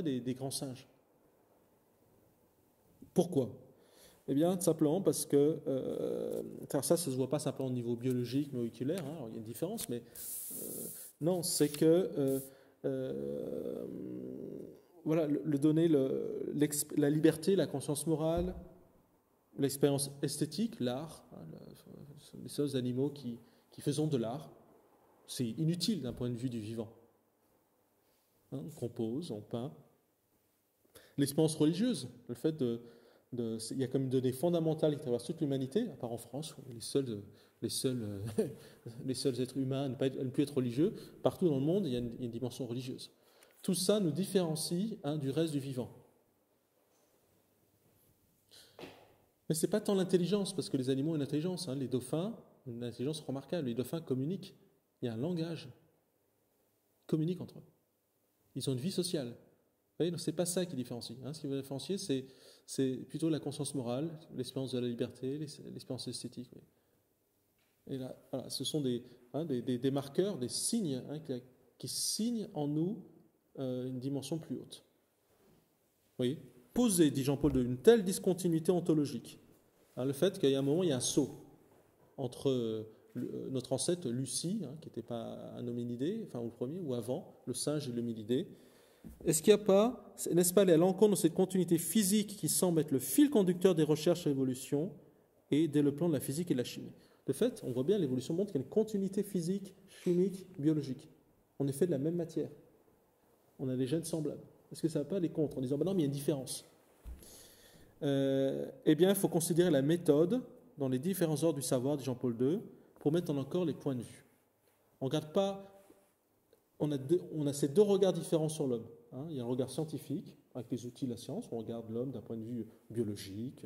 des grands singes. Pourquoi? Eh bien, simplement parce que ça se voit pas simplement au niveau biologique, moléculaire. Alors, il y a une différence, mais non, c'est que voilà, donner la liberté, la conscience morale, l'expérience esthétique, l'art, les seuls animaux qui faisons de l'art, c'est inutile d'un point de vue du vivant. On compose, on peint. L'expérience religieuse, le fait il y a comme une donnée fondamentale qui traverse toute l'humanité, à part en France, où les seuls êtres humains à ne plus être religieux. Partout dans le monde, il y a une dimension religieuse. Tout ça nous différencie du reste du vivant. Mais ce n'est pas tant l'intelligence, parce que les animaux ont une intelligence. Les dauphins ont une intelligence remarquable. Les dauphins communiquent. Il y a un langage. Ils communiquent entre eux. Ils ont une vie sociale. Vous voyez, donc ce n'est pas ça qui différencie. Ce qui va différencier, c'est plutôt la conscience morale, l'expérience de la liberté, l'expérience esthétique. Oui. Et là, voilà, ce sont des marqueurs, des signes qui signent en nous une dimension plus haute. Vous voyez, poser, dit Jean-Paul II, une telle discontinuité ontologique, le fait qu'il y a un moment, il y a un saut entre notre ancêtre Lucie, qui n'était pas un hominidé, ou le premier, ou avant, le singe et l'hominidé. Est-ce qu'il n'y a pas, n'est-ce pas aller à l'encontre de cette continuité physique qui semble être le fil conducteur des recherches sur l'évolution et dès le plan de la physique et de la chimie? De fait, on voit bien, l'évolution montre qu'il y a une continuité physique, chimique, biologique. On est fait de la même matière. On a des gènes semblables. Est-ce que ça ne va pas aller contre en disant, non, mais il y a une différence. Eh bien, il faut considérer la méthode dans les différents ordres du savoir de Jean-Paul II pour mettre en accord les points de vue. On regarde pas, on a ces deux regards différents sur l'homme. Il y a un regard scientifique, avec les outils de la science, on regarde l'homme d'un point de vue biologique,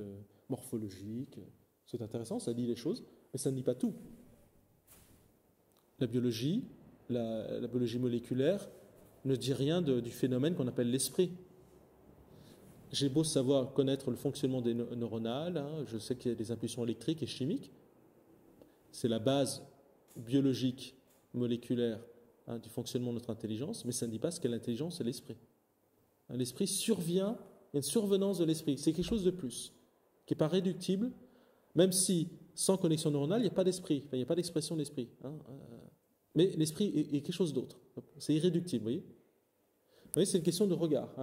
morphologique. C'est intéressant, ça dit les choses, mais ça ne dit pas tout. La biologie moléculaire, ne dit rien du phénomène qu'on appelle l'esprit. J'ai beau savoir connaître le fonctionnement des neuronales, je sais qu'il y a des impulsions électriques et chimiques, c'est la base biologique, moléculaire du fonctionnement de notre intelligence, mais ça ne dit pas ce qu'est l'intelligence et l'esprit. L'esprit survient, il y a une survenance de l'esprit, c'est quelque chose de plus, qui n'est pas réductible, même si sans connexion neuronale, il n'y a pas d'esprit, il n'y a pas d'expression d'esprit. Mais l'esprit est quelque chose d'autre, c'est irréductible, vous voyez, c'est une question de regard.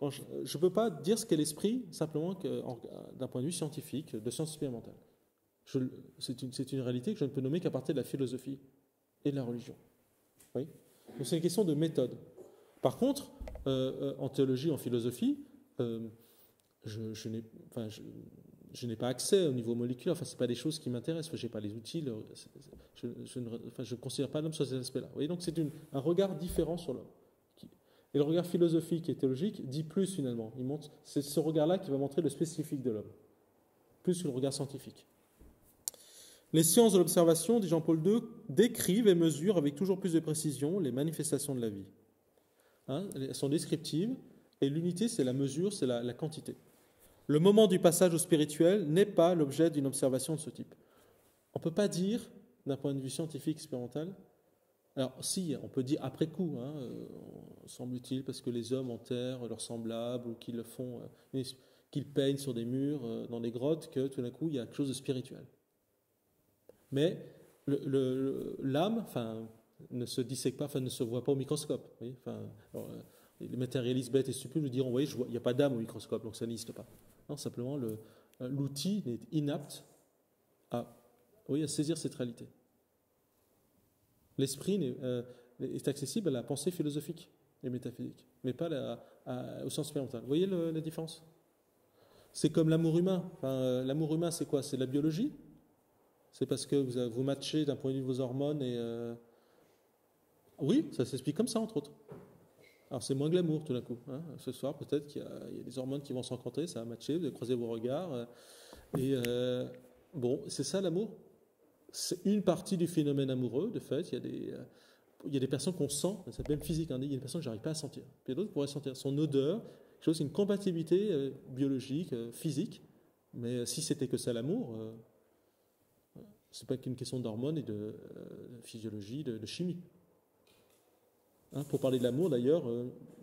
Je ne peux pas dire ce qu'est l'esprit simplement d'un point de vue scientifique, de science expérimentale. C'est une réalité que je ne peux nommer qu'à partir de la philosophie et de la religion. Oui. Donc c'est une question de méthode. Par contre, en théologie, en philosophie, je n'ai pas accès au niveau moléculaire. Enfin, ce n'est pas des choses qui m'intéressent. Je n'ai pas les outils. Je ne considère pas l'homme sur ces aspects-là. Vous voyez, donc c'est un regard différent sur l'homme. Et le regard philosophique et théologique dit plus finalement. C'est ce regard-là qui va montrer le spécifique de l'homme, plus que le regard scientifique. Les sciences de l'observation, dit Jean-Paul II, décrivent et mesurent avec toujours plus de précision les manifestations de la vie. Elles sont descriptives, et l'unité, c'est la mesure, c'est la quantité. Le moment du passage au spirituel n'est pas l'objet d'une observation de ce type. On ne peut pas dire, d'un point de vue scientifique expérimental, alors si, on peut dire après coup, semble-t-il, parce que les hommes enterrent leurs semblables, ou qu'ils le font, qu'ils peignent sur des murs, dans des grottes, que tout d'un coup, il y a quelque chose de spirituel. Mais l'âme, ne se dissèque pas, ne se voit pas au microscope. Les matérialistes bêtes et stupides nous diront, oui, il n'y a pas d'âme au microscope, donc ça n'existe pas. Non, simplement, l'outil est inapte à saisir cette réalité. L'esprit est accessible à la pensée philosophique et métaphysique, mais pas au sens expérimental. Vous voyez la différence ? C'est comme l'amour humain. L'amour humain, c'est quoi ? C'est la biologie ? C'est parce que vous matchez d'un point de vue de vos hormones et... Oui, ça s'explique comme ça, entre autres. Alors, c'est moins glamour, tout d'un coup. Ce soir, peut-être qu'il y a des hormones qui vont se rencontrer, ça va matcher, vous allez croiser vos regards. C'est ça, l'amour. C'est une partie du phénomène amoureux, de fait. Il y a des personnes qu'on sent, c'est même physique, il y a des personnes que je n'arrive pas à sentir. Puis d'autres pourraient sentir son odeur, quelque chose, une compatibilité biologique, physique. Mais si c'était que ça, l'amour... ce n'est pas qu'une question d'hormones et de physiologie, de chimie. Pour parler de l'amour, d'ailleurs,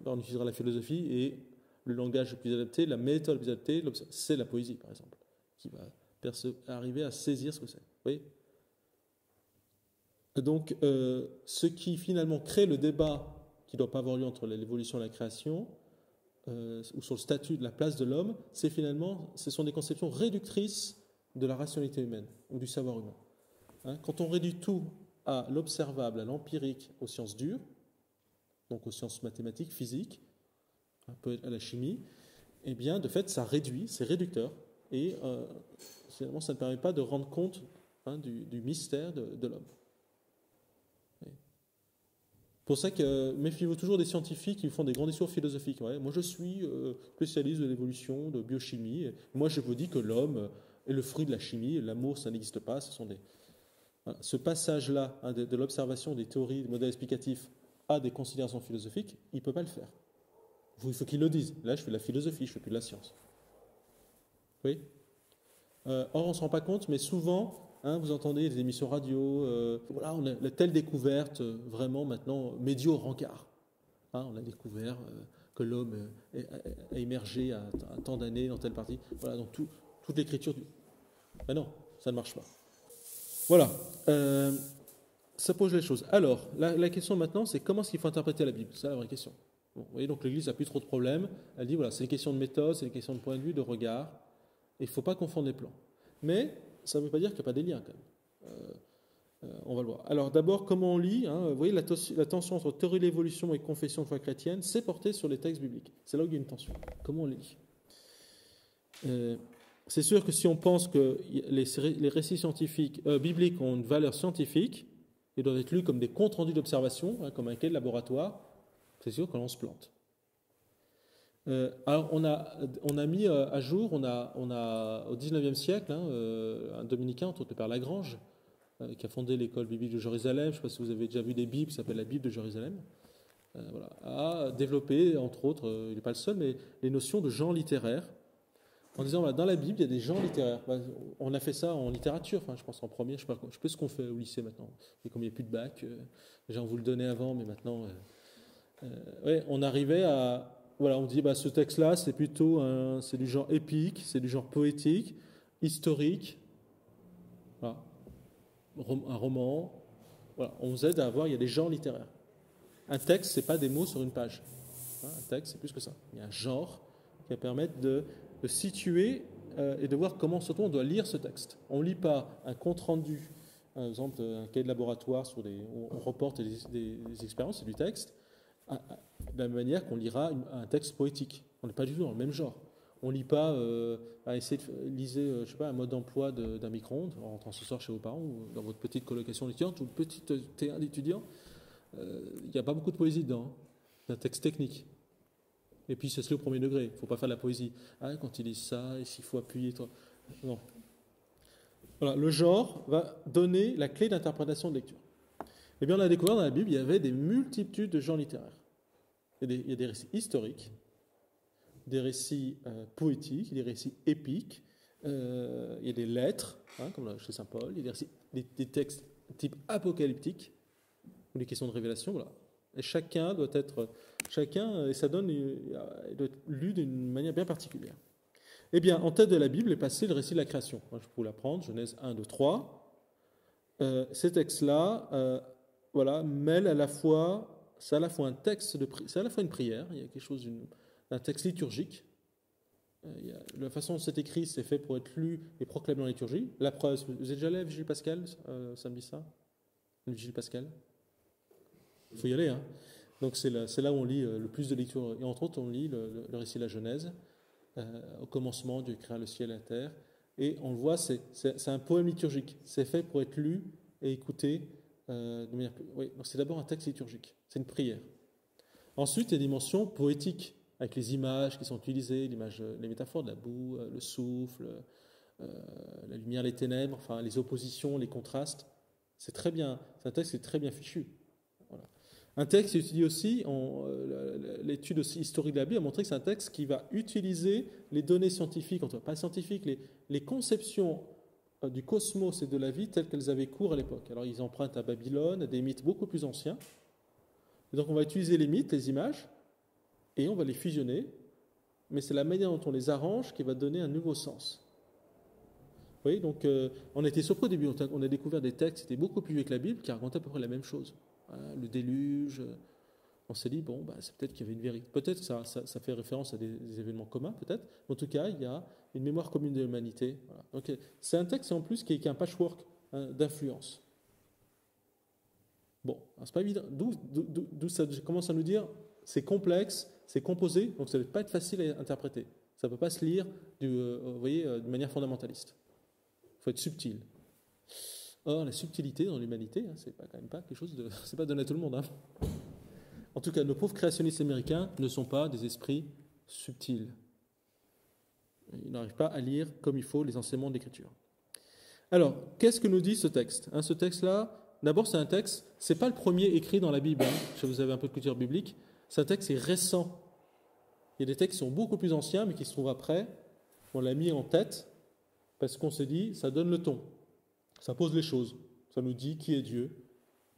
on utilisera la philosophie et le langage le plus adapté, la méthode la plus adaptée, c'est la poésie, par exemple, qui va arriver à saisir ce que c'est. Vous voyez ? Donc, ce qui finalement crée le débat qui ne doit pas avoir lieu entre l'évolution et la création, ou sur le statut de la place de l'homme, ce sont des conceptions réductrices de la rationalité humaine ou du savoir humain. Quand on réduit tout à l'observable, à l'empirique, aux sciences dures, donc aux sciences mathématiques, physiques, un peu à la chimie, eh bien, de fait, ça réduit, c'est réducteur, et finalement, ça ne permet pas de rendre compte du mystère de l'homme. C'est pour ça que méfiez-vous toujours des scientifiques qui font des grands discours philosophiques. Moi, je suis spécialiste de l'évolution, de biochimie, et moi, je vous dis que l'homme est le fruit de la chimie, l'amour, ça n'existe pas, ce passage-là de l'observation des théories, des modèles explicatifs à des considérations philosophiques, il ne peut pas le faire. Il faut qu'il le dise. Là, je fais de la philosophie, je ne fais plus de la science. Oui. Or, on ne se rend pas compte, mais souvent, vous entendez des émissions radio, on a telle découverte, vraiment maintenant, médio rencard. On a découvert que l'homme a émergé à tant d'années dans telle partie. Voilà, donc toute l'écriture Ben non, ça ne marche pas. Voilà. Ça pose les choses. Alors, la question maintenant, c'est comment est-ce qu'il faut interpréter la Bible ? C'est la vraie question. Bon, vous voyez, donc l'Église n'a plus trop de problèmes. Elle dit, voilà, c'est une question de méthode, c'est une question de point de vue, de regard. Et il ne faut pas confondre les plans. Mais ça ne veut pas dire qu'il n'y a pas des liens, quand même. On va le voir. Alors d'abord, comment on lit, hein, vous voyez, la tension entre théorie de l'évolution et confession de foi chrétienne, c'est porté sur les textes bibliques. C'est là où il y a une tension. Comment on les lit? C'est sûr que si on pense que les récits scientifiques, bibliques ont une valeur scientifique, ils doivent être lus comme des comptes rendus d'observation, hein, comme un cahier de laboratoire, c'est sûr que l'on se plante. Alors on a mis à jour, on a au XIXe siècle, hein, un dominicain, entre autres le père Lagrange, qui a fondé l'école biblique de Jérusalem, je ne sais pas si vous avez déjà vu des bibles, qui s'appelle la Bible de Jérusalem, voilà, a développé, entre autres, il n'est pas le seul, mais les notions de genre littéraire, en disant, voilà, dans la Bible, il y a des genres littéraires. On a fait ça en littérature, enfin, je pense en première, je sais pas ce qu'on fait au lycée maintenant. Et comme il n'y a plus de bac, les gens vous le donnaient avant, mais maintenant, ouais, on arrivait à, voilà, on dit, ce texte-là, c'est plutôt c'est du genre épique, c'est du genre poétique, historique, voilà, un roman. Voilà, on vous aide à avoir, il y a des genres littéraires. Un texte, c'est pas des mots sur une page. Un texte, c'est plus que ça. Il y a un genre qui va permettre de situer et de voir comment surtout on doit lire ce texte. On ne lit pas un compte-rendu, par exemple un cahier de laboratoire où on reporte des expériences, c'est du texte, de la même manière qu'on lira un texte poétique. On n'est pas du tout dans le même genre. On ne lit pas à essayer de liser, je sais pas, un mode d'emploi d'un micro-ondes en rentrant ce soir chez vos parents ou dans votre petite colocation d'étudiante ou petit T1 d'étudiant. Il n'y a pas beaucoup de poésie dedans, hein. C'est un texte technique. Et puis, ça se lit au premier degré. Il ne faut pas faire de la poésie. Ah, quand il lit ça, et s'il faut appuyer... Non. Voilà, le genre va donner la clé d'interprétation de lecture. Eh bien, on a découvert dans la Bible, il y avait des multitudes de genres littéraires. Il y a des récits historiques, des récits poétiques, des récits épiques, il y a des lettres, hein, comme chez Saint Paul, il y a des textes type apocalyptique, ou des questions de révélation, voilà. Et chacun, et ça doit être lu d'une manière bien particulière. Eh bien, en tête de la Bible est passé le récit de la création. Moi, je peux l'apprendre, Genèse 1, 2, 3. Ces textes-là, voilà, mêlent à la fois, c'est à la fois un texte c'est à la fois une prière, il y a quelque chose d'un texte liturgique. La façon dont c'est écrit, c'est fait pour être lu et proclamé en liturgie. La preuve, vous êtes déjà allé à Vigile Pascal samedi ça? Vigile Pascal? Il faut y aller, hein. Donc c'est là où on lit le plus de lectures. Et entre autres, on lit le récit de la Genèse. Au commencement, Dieu créa le ciel et la terre. Et on le voit, c'est un poème liturgique. C'est fait pour être lu et écouté de manière... Oui, donc c'est d'abord un texte liturgique. C'est une prière. Ensuite, il y a des dimensions poétiques, avec les images qui sont utilisées, les métaphores de la boue, le souffle, la lumière, les ténèbres, enfin les oppositions, les contrastes. C'est très bien. C'est un texte qui est très bien fichu. Voilà. Un texte étudié aussi, l'étude aussi historique de la Bible a montré que c'est un texte qui va utiliser les données scientifiques, pas scientifiques, les conceptions du cosmos et de la vie telles qu'elles avaient cours à l'époque. Alors ils empruntent à Babylone, à des mythes beaucoup plus anciens. Et donc on va utiliser les mythes, les images, et on va les fusionner, mais c'est la manière dont on les arrange qui va donner un nouveau sens. Vous voyez, donc on a été surpris au début, on a découvert des textes qui étaient beaucoup plus vieux que la Bible, qui racontaient à peu près la même chose. Le déluge, on s'est dit, c'est peut-être qu'il y avait une vérité. Peut-être que ça fait référence à des événements communs, peut-être. Mais en tout cas, il y a une mémoire commune de l'humanité. Voilà. Donc, c'est un texte, en plus, qui est un patchwork d'influence. Bon, c'est pas évident. D'où ça commence à nous dire, c'est complexe, c'est composé, donc ça ne va pas être facile à interpréter. Ça ne peut pas se lire vous voyez, de manière fondamentaliste. Il faut être subtil. Or, la subtilité dans l'humanité, c'est quand même pas quelque chose c'est pas donné à tout le monde. Hein. En tout cas, nos pauvres créationnistes américains ne sont pas des esprits subtils. Ils n'arrivent pas à lire comme il faut les enseignements de l'Écriture. Alors, qu'est-ce que nous dit ce texte? Ce texte-là, d'abord, c'est un texte, c'est pas le premier écrit dans la Bible. Si vous avez un peu de culture biblique, c'est un texte qui est récent. Il y a des textes qui sont beaucoup plus anciens, mais qui se trouvent après. On l'a mis en tête parce qu'on s'est dit, ça donne le ton. Ça pose les choses. Ça nous dit qui est Dieu,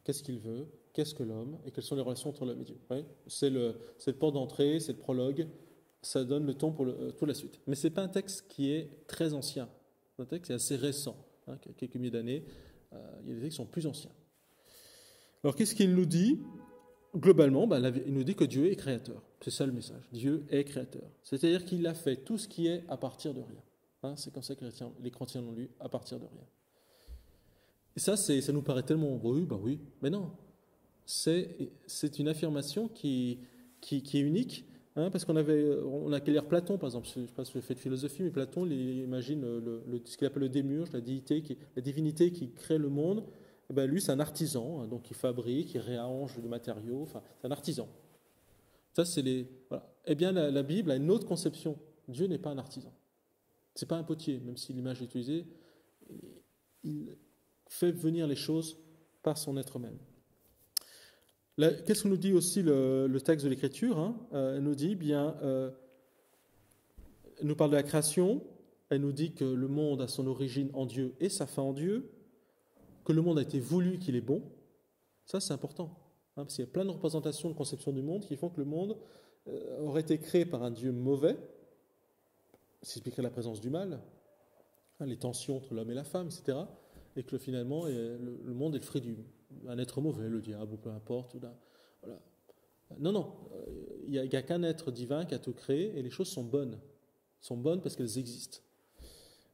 qu'est-ce qu'il veut, qu'est-ce que l'homme, et quelles sont les relations entre l'homme et Dieu. Ouais, c'est le port d'entrée, c'est le prologue, ça donne le ton pour toute la suite. Mais ce n'est pas un texte qui est très ancien. C'est un texte qui est assez récent, qui a quelques milliers d'années. Il y a des textes qui sont plus anciens. Alors qu'est-ce qu'il nous dit? Globalement, il nous dit que Dieu est créateur. C'est ça le message. Dieu est créateur. C'est-à-dire qu'il a fait tout ce qui est à partir de rien. C'est comme ça que les chrétiens l'ont lu, à partir de rien. Et ça, ça nous paraît tellement, oui, bah oui, mais non. C'est une affirmation qui est unique, hein, parce on a qu'à lire Platon, par exemple. Je ne sais pas si vous avez fait de philosophie, mais Platon il imagine ce qu'il appelle le démiurge, la divinité qui crée le monde. Eh ben, lui, c'est un artisan, hein, donc il fabrique, il réarrange des matériaux, enfin, c'est un artisan. Ça, voilà. Eh bien, la Bible a une autre conception. Dieu n'est pas un artisan. C'est pas un potier, même si l'image est utilisée. Il fait venir les choses par son être même. Qu'est-ce que nous dit aussi le texte de l'Écriture, hein? Elle nous dit bien, elle nous parle de la création. Elle nous dit que le monde a son origine en Dieu et sa fin en Dieu, que le monde a été voulu, qu'il est bon. Ça, c'est important, hein, parce qu'il y a plein de représentations, de conceptions du monde qui font que le monde aurait été créé par un Dieu mauvais. Ça expliquerait la présence du mal, hein, les tensions entre l'homme et la femme, etc. Et que finalement, le monde est le fruit d'un être mauvais, le diable, ou peu importe. Voilà. Non, il n'y a qu'un être divin qui a tout créé, et les choses sont bonnes. Sont bonnes parce qu'elles existent.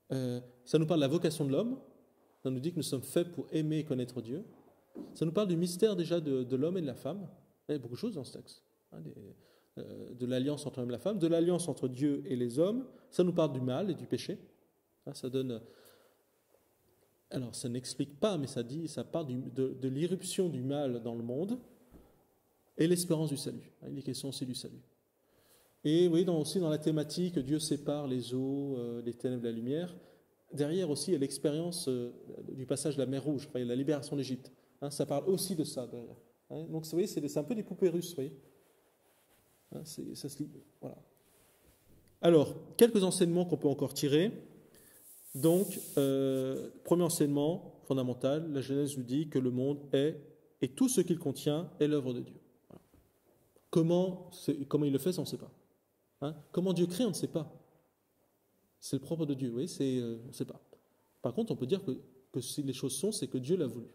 Ça nous parle de la vocation de l'homme. Ça nous dit que nous sommes faits pour aimer et connaître Dieu. Ça nous parle du mystère déjà de l'homme et de la femme. Il y a beaucoup de choses dans ce texte. Hein, de l'alliance entre l'homme et la femme, de l'alliance entre Dieu et les hommes. Ça nous parle du mal et du péché. Hein, ça donne... Alors, ça n'explique pas, mais ça parle de l'irruption du mal dans le monde et l'espérance du salut. Hein, il est question aussi du salut. Et oui, aussi dans la thématique, Dieu sépare les eaux, les ténèbres de la lumière. Derrière aussi, il y a l'expérience du passage de la mer Rouge, enfin, la libération d'Égypte. Hein, ça parle aussi de ça derrière. Hein, donc, vous voyez, c'est un peu des poupées russes, vous voyez. Hein, ça se lit. Voilà. Alors, quelques enseignements qu'on peut encore tirer. Donc, premier enseignement fondamental, la Genèse nous dit que le monde est, et tout ce qu'il contient, est l'œuvre de Dieu. Voilà. Comment il le fait, ça, on ne sait pas. Hein? Comment Dieu crée, on ne sait pas. C'est le propre de Dieu, oui, on ne sait pas. Par contre, on peut dire que si les choses sont, c'est que Dieu l'a voulu.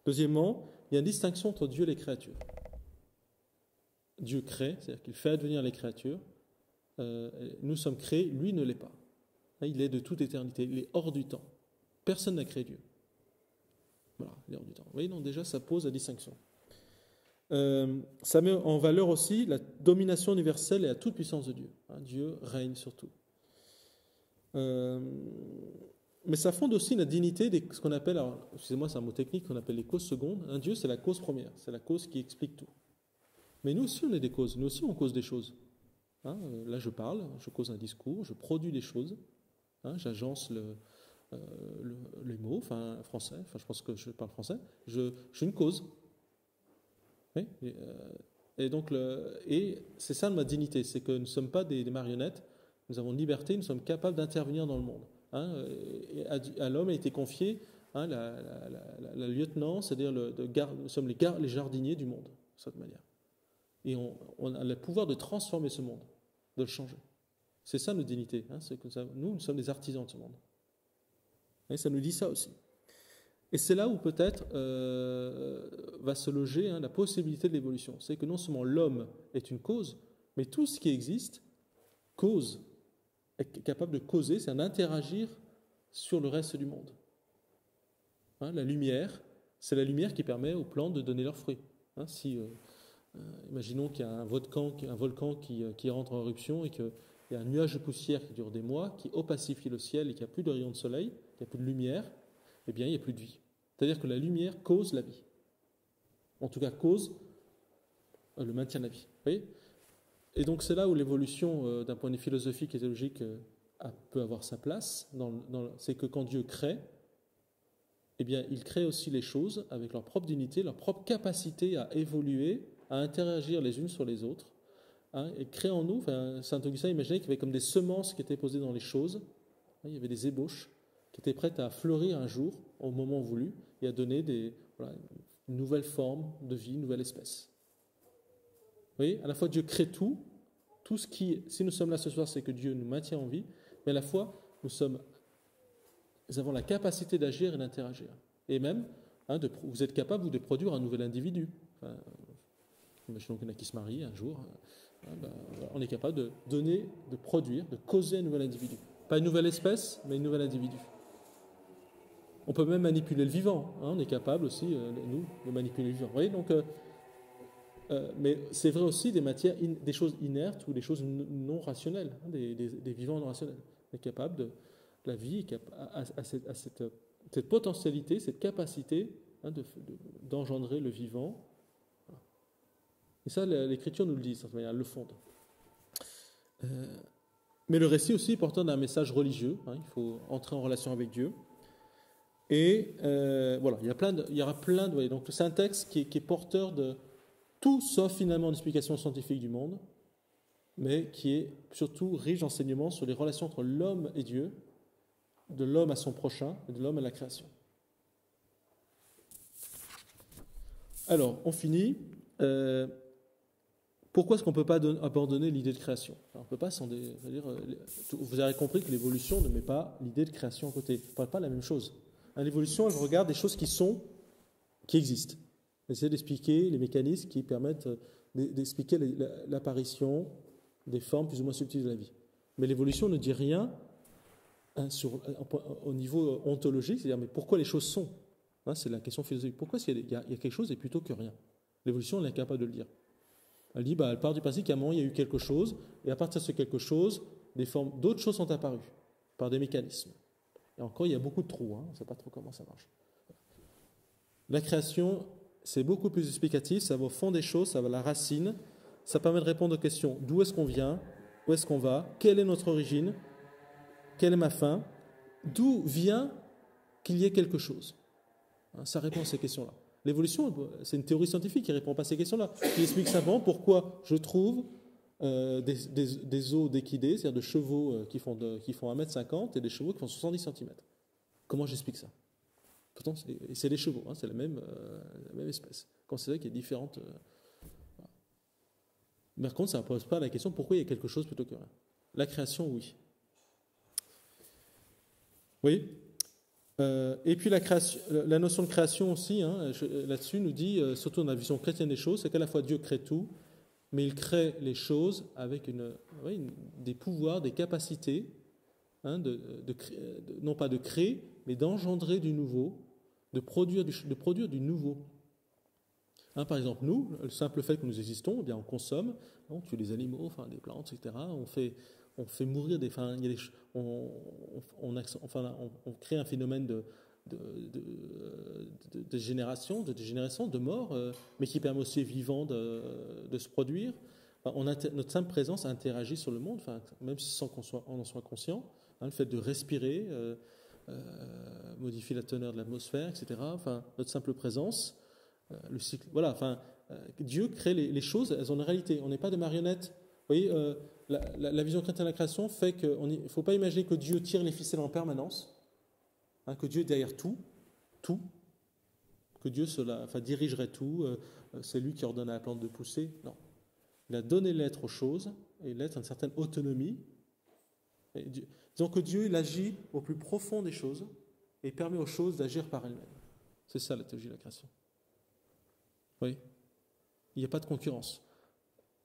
Deuxièmement, il y a une distinction entre Dieu et les créatures. Dieu crée, c'est-à-dire qu'il fait advenir les créatures. Nous sommes créés, lui ne l'est pas. Il est de toute éternité, il est hors du temps. Personne n'a créé Dieu. Voilà, il est hors du temps. Vous voyez, donc déjà, ça pose la distinction. Ça met en valeur aussi la domination universelle et la toute-puissance de Dieu. Hein, Dieu règne sur tout. Mais ça fonde aussi la dignité ce qu'on appelle, alors, excusez-moi, c'est un mot technique qu'on appelle les causes secondes. Un Dieu, c'est la cause première, c'est la cause qui explique tout. Mais nous aussi, on est des causes. Nous aussi, on cause des choses. Hein, là, je parle, je cause un discours, je produis des choses. Hein, j'agence les mots, enfin français, enfin je pense que je parle français, je suis une cause. Oui, et donc c'est ça ma dignité, c'est que nous ne sommes pas des marionnettes, nous avons une liberté, nous sommes capables d'intervenir dans le monde. Hein, et à l'homme a été confié hein, la lieutenant, c'est-à-dire nous sommes les jardiniers du monde, de cette manière. Et on a le pouvoir de transformer ce monde, de le changer. C'est ça notre dignité. Hein, c'est que nous sommes des artisans de ce monde. Et ça nous dit ça aussi. Et c'est là où peut-être va se loger hein, la possibilité de l'évolution. C'est que non seulement l'homme est une cause, mais tout ce qui existe est capable de causer, c'est d'interagir sur le reste du monde. Hein, la lumière, c'est la lumière qui permet aux plantes de donner leurs fruits. Hein, imaginons qu'il y a un volcan qui rentre en éruption et qu'il y a un nuage de poussière qui dure des mois, qui opacifie le ciel et qu'il n'y a plus de rayons de soleil, qu'il n'y a plus de lumière, eh bien, il n'y a plus de vie. C'est-à-dire que la lumière cause la vie. En tout cas, cause le maintien de la vie. Vous voyez ? Et donc, c'est là où l'évolution, d'un point de vue philosophique et théologique, peut avoir sa place. C'est que quand Dieu crée, eh bien, il crée aussi les choses avec leur propre dignité, leur propre capacité à évoluer, à interagir les unes sur les autres, hein, et crée en nous, enfin, Saint Augustin imaginait qu'il y avait comme des semences qui étaient posées dans les choses, hein, il y avait des ébauches qui étaient prêtes à fleurir un jour, au moment voulu, et à donner une nouvelle forme de vie, une nouvelle espèce. Vous voyez, à la fois Dieu crée tout ce qui, si nous sommes là ce soir, c'est que Dieu nous maintient en vie, mais à la fois, nous avons la capacité d'agir et d'interagir. Et même, hein, vous êtes capable, vous, de produire un nouvel individu. Enfin, imaginons qu'il y en a qui se marient un jour. On est capable de donner, de produire, de causer un nouvel individu. Pas une nouvelle espèce, mais un nouvel individu. On peut même manipuler le vivant. Hein, on est capable aussi, nous, de manipuler le vivant. Vous voyez, donc, mais c'est vrai aussi des matières, des choses inertes ou des choses non rationnelles, hein, des vivants non rationnels. On est capable de la vie à cette potentialité, cette capacité hein, d'engendrer le vivant. Et ça, l'Écriture nous le dit, cette manière, elle le fonde. Mais le récit aussi portant d'un message religieux. Hein, il faut entrer en relation avec Dieu. Et voilà, il y aura plein de. Donc c'est un texte qui est porteur de tout sauf finalement une explication scientifique du monde, mais qui est surtout riche d'enseignements sur les relations entre l'homme et Dieu, de l'homme à son prochain et de l'homme à la création. Alors, on finit. Pourquoi est-ce qu'on ne peut pas abandonner l'idée de création? Alors, on peut pas vous avez compris que l'évolution ne met pas l'idée de création à côté. On ne parle pas de la même chose. L'évolution, elle regarde des choses qui existent. Elle essaie d'expliquer les mécanismes qui permettent d'expliquer l'apparition des formes plus ou moins subtiles de la vie. Mais l'évolution ne dit rien au niveau ontologique, c'est-à-dire mais pourquoi les choses sont. Hein, c'est la question philosophique. Pourquoi est-ce qu'il y a quelque chose et plutôt que rien? L'évolution, elle est incapable de le dire. Elle dit, elle part du principe qu'à un moment, il y a eu quelque chose, et à partir de ce quelque chose, d'autres choses sont apparues par des mécanismes. Et encore, il y a beaucoup de trous, hein, on ne sait pas trop comment ça marche. La création, c'est beaucoup plus explicatif, ça va au fond des choses, ça va à la racine, ça permet de répondre aux questions d'où est-ce qu'on vient, où est-ce qu'on va, quelle est notre origine, quelle est ma fin, d'où vient qu'il y ait quelque chose. Ça répond à ces questions-là. L'évolution, c'est une théorie scientifique qui ne répond pas à ces questions-là, qui explique simplement pourquoi je trouve des os d'équidés, c'est-à-dire de chevaux qui font 1,50 m et des chevaux qui font 70 cm. Comment j'explique ça? Pourtant, c'est des chevaux, hein, c'est la même espèce. Quand c'est vrai qu'il y a différentes... Mais par contre, ça ne pose pas la question pourquoi il y a quelque chose plutôt que rien. La création, oui. Oui. Et puis la notion de création aussi, hein, là-dessus, nous dit, surtout dans la vision chrétienne des choses, c'est qu'à la fois Dieu crée tout, mais il crée les choses avec des pouvoirs, des capacités, hein, non pas de créer, mais d'engendrer du nouveau, de produire du nouveau. Hein, par exemple, nous, le simple fait que nous existons, eh bien, on consomme, on tue des animaux, enfin, des plantes, etc. On fait mourir on crée un phénomène de génération, de mort, mais qui permet aussi aux vivants de se produire. Enfin, notre simple présence interagit sur le monde, enfin, même sans qu'on en soit conscient. Hein, le fait de respirer modifie la teneur de l'atmosphère, etc. Enfin, notre simple présence, le cycle. Voilà. Enfin, Dieu crée les choses, elles ont une réalité. On n'est pas des marionnettes. Vous voyez, la vision chrétienne de la création fait qu'il ne faut pas imaginer que Dieu tire les ficelles en permanence, hein, que Dieu est derrière tout, que Dieu dirigerait tout, c'est lui qui ordonne à la plante de pousser. Non. Il a donné l'être aux choses, et l'être a une certaine autonomie. Disons que Dieu, il agit au plus profond des choses, et permet aux choses d'agir par elles-mêmes. C'est ça la théologie de la création. Oui. Il n'y a pas de concurrence.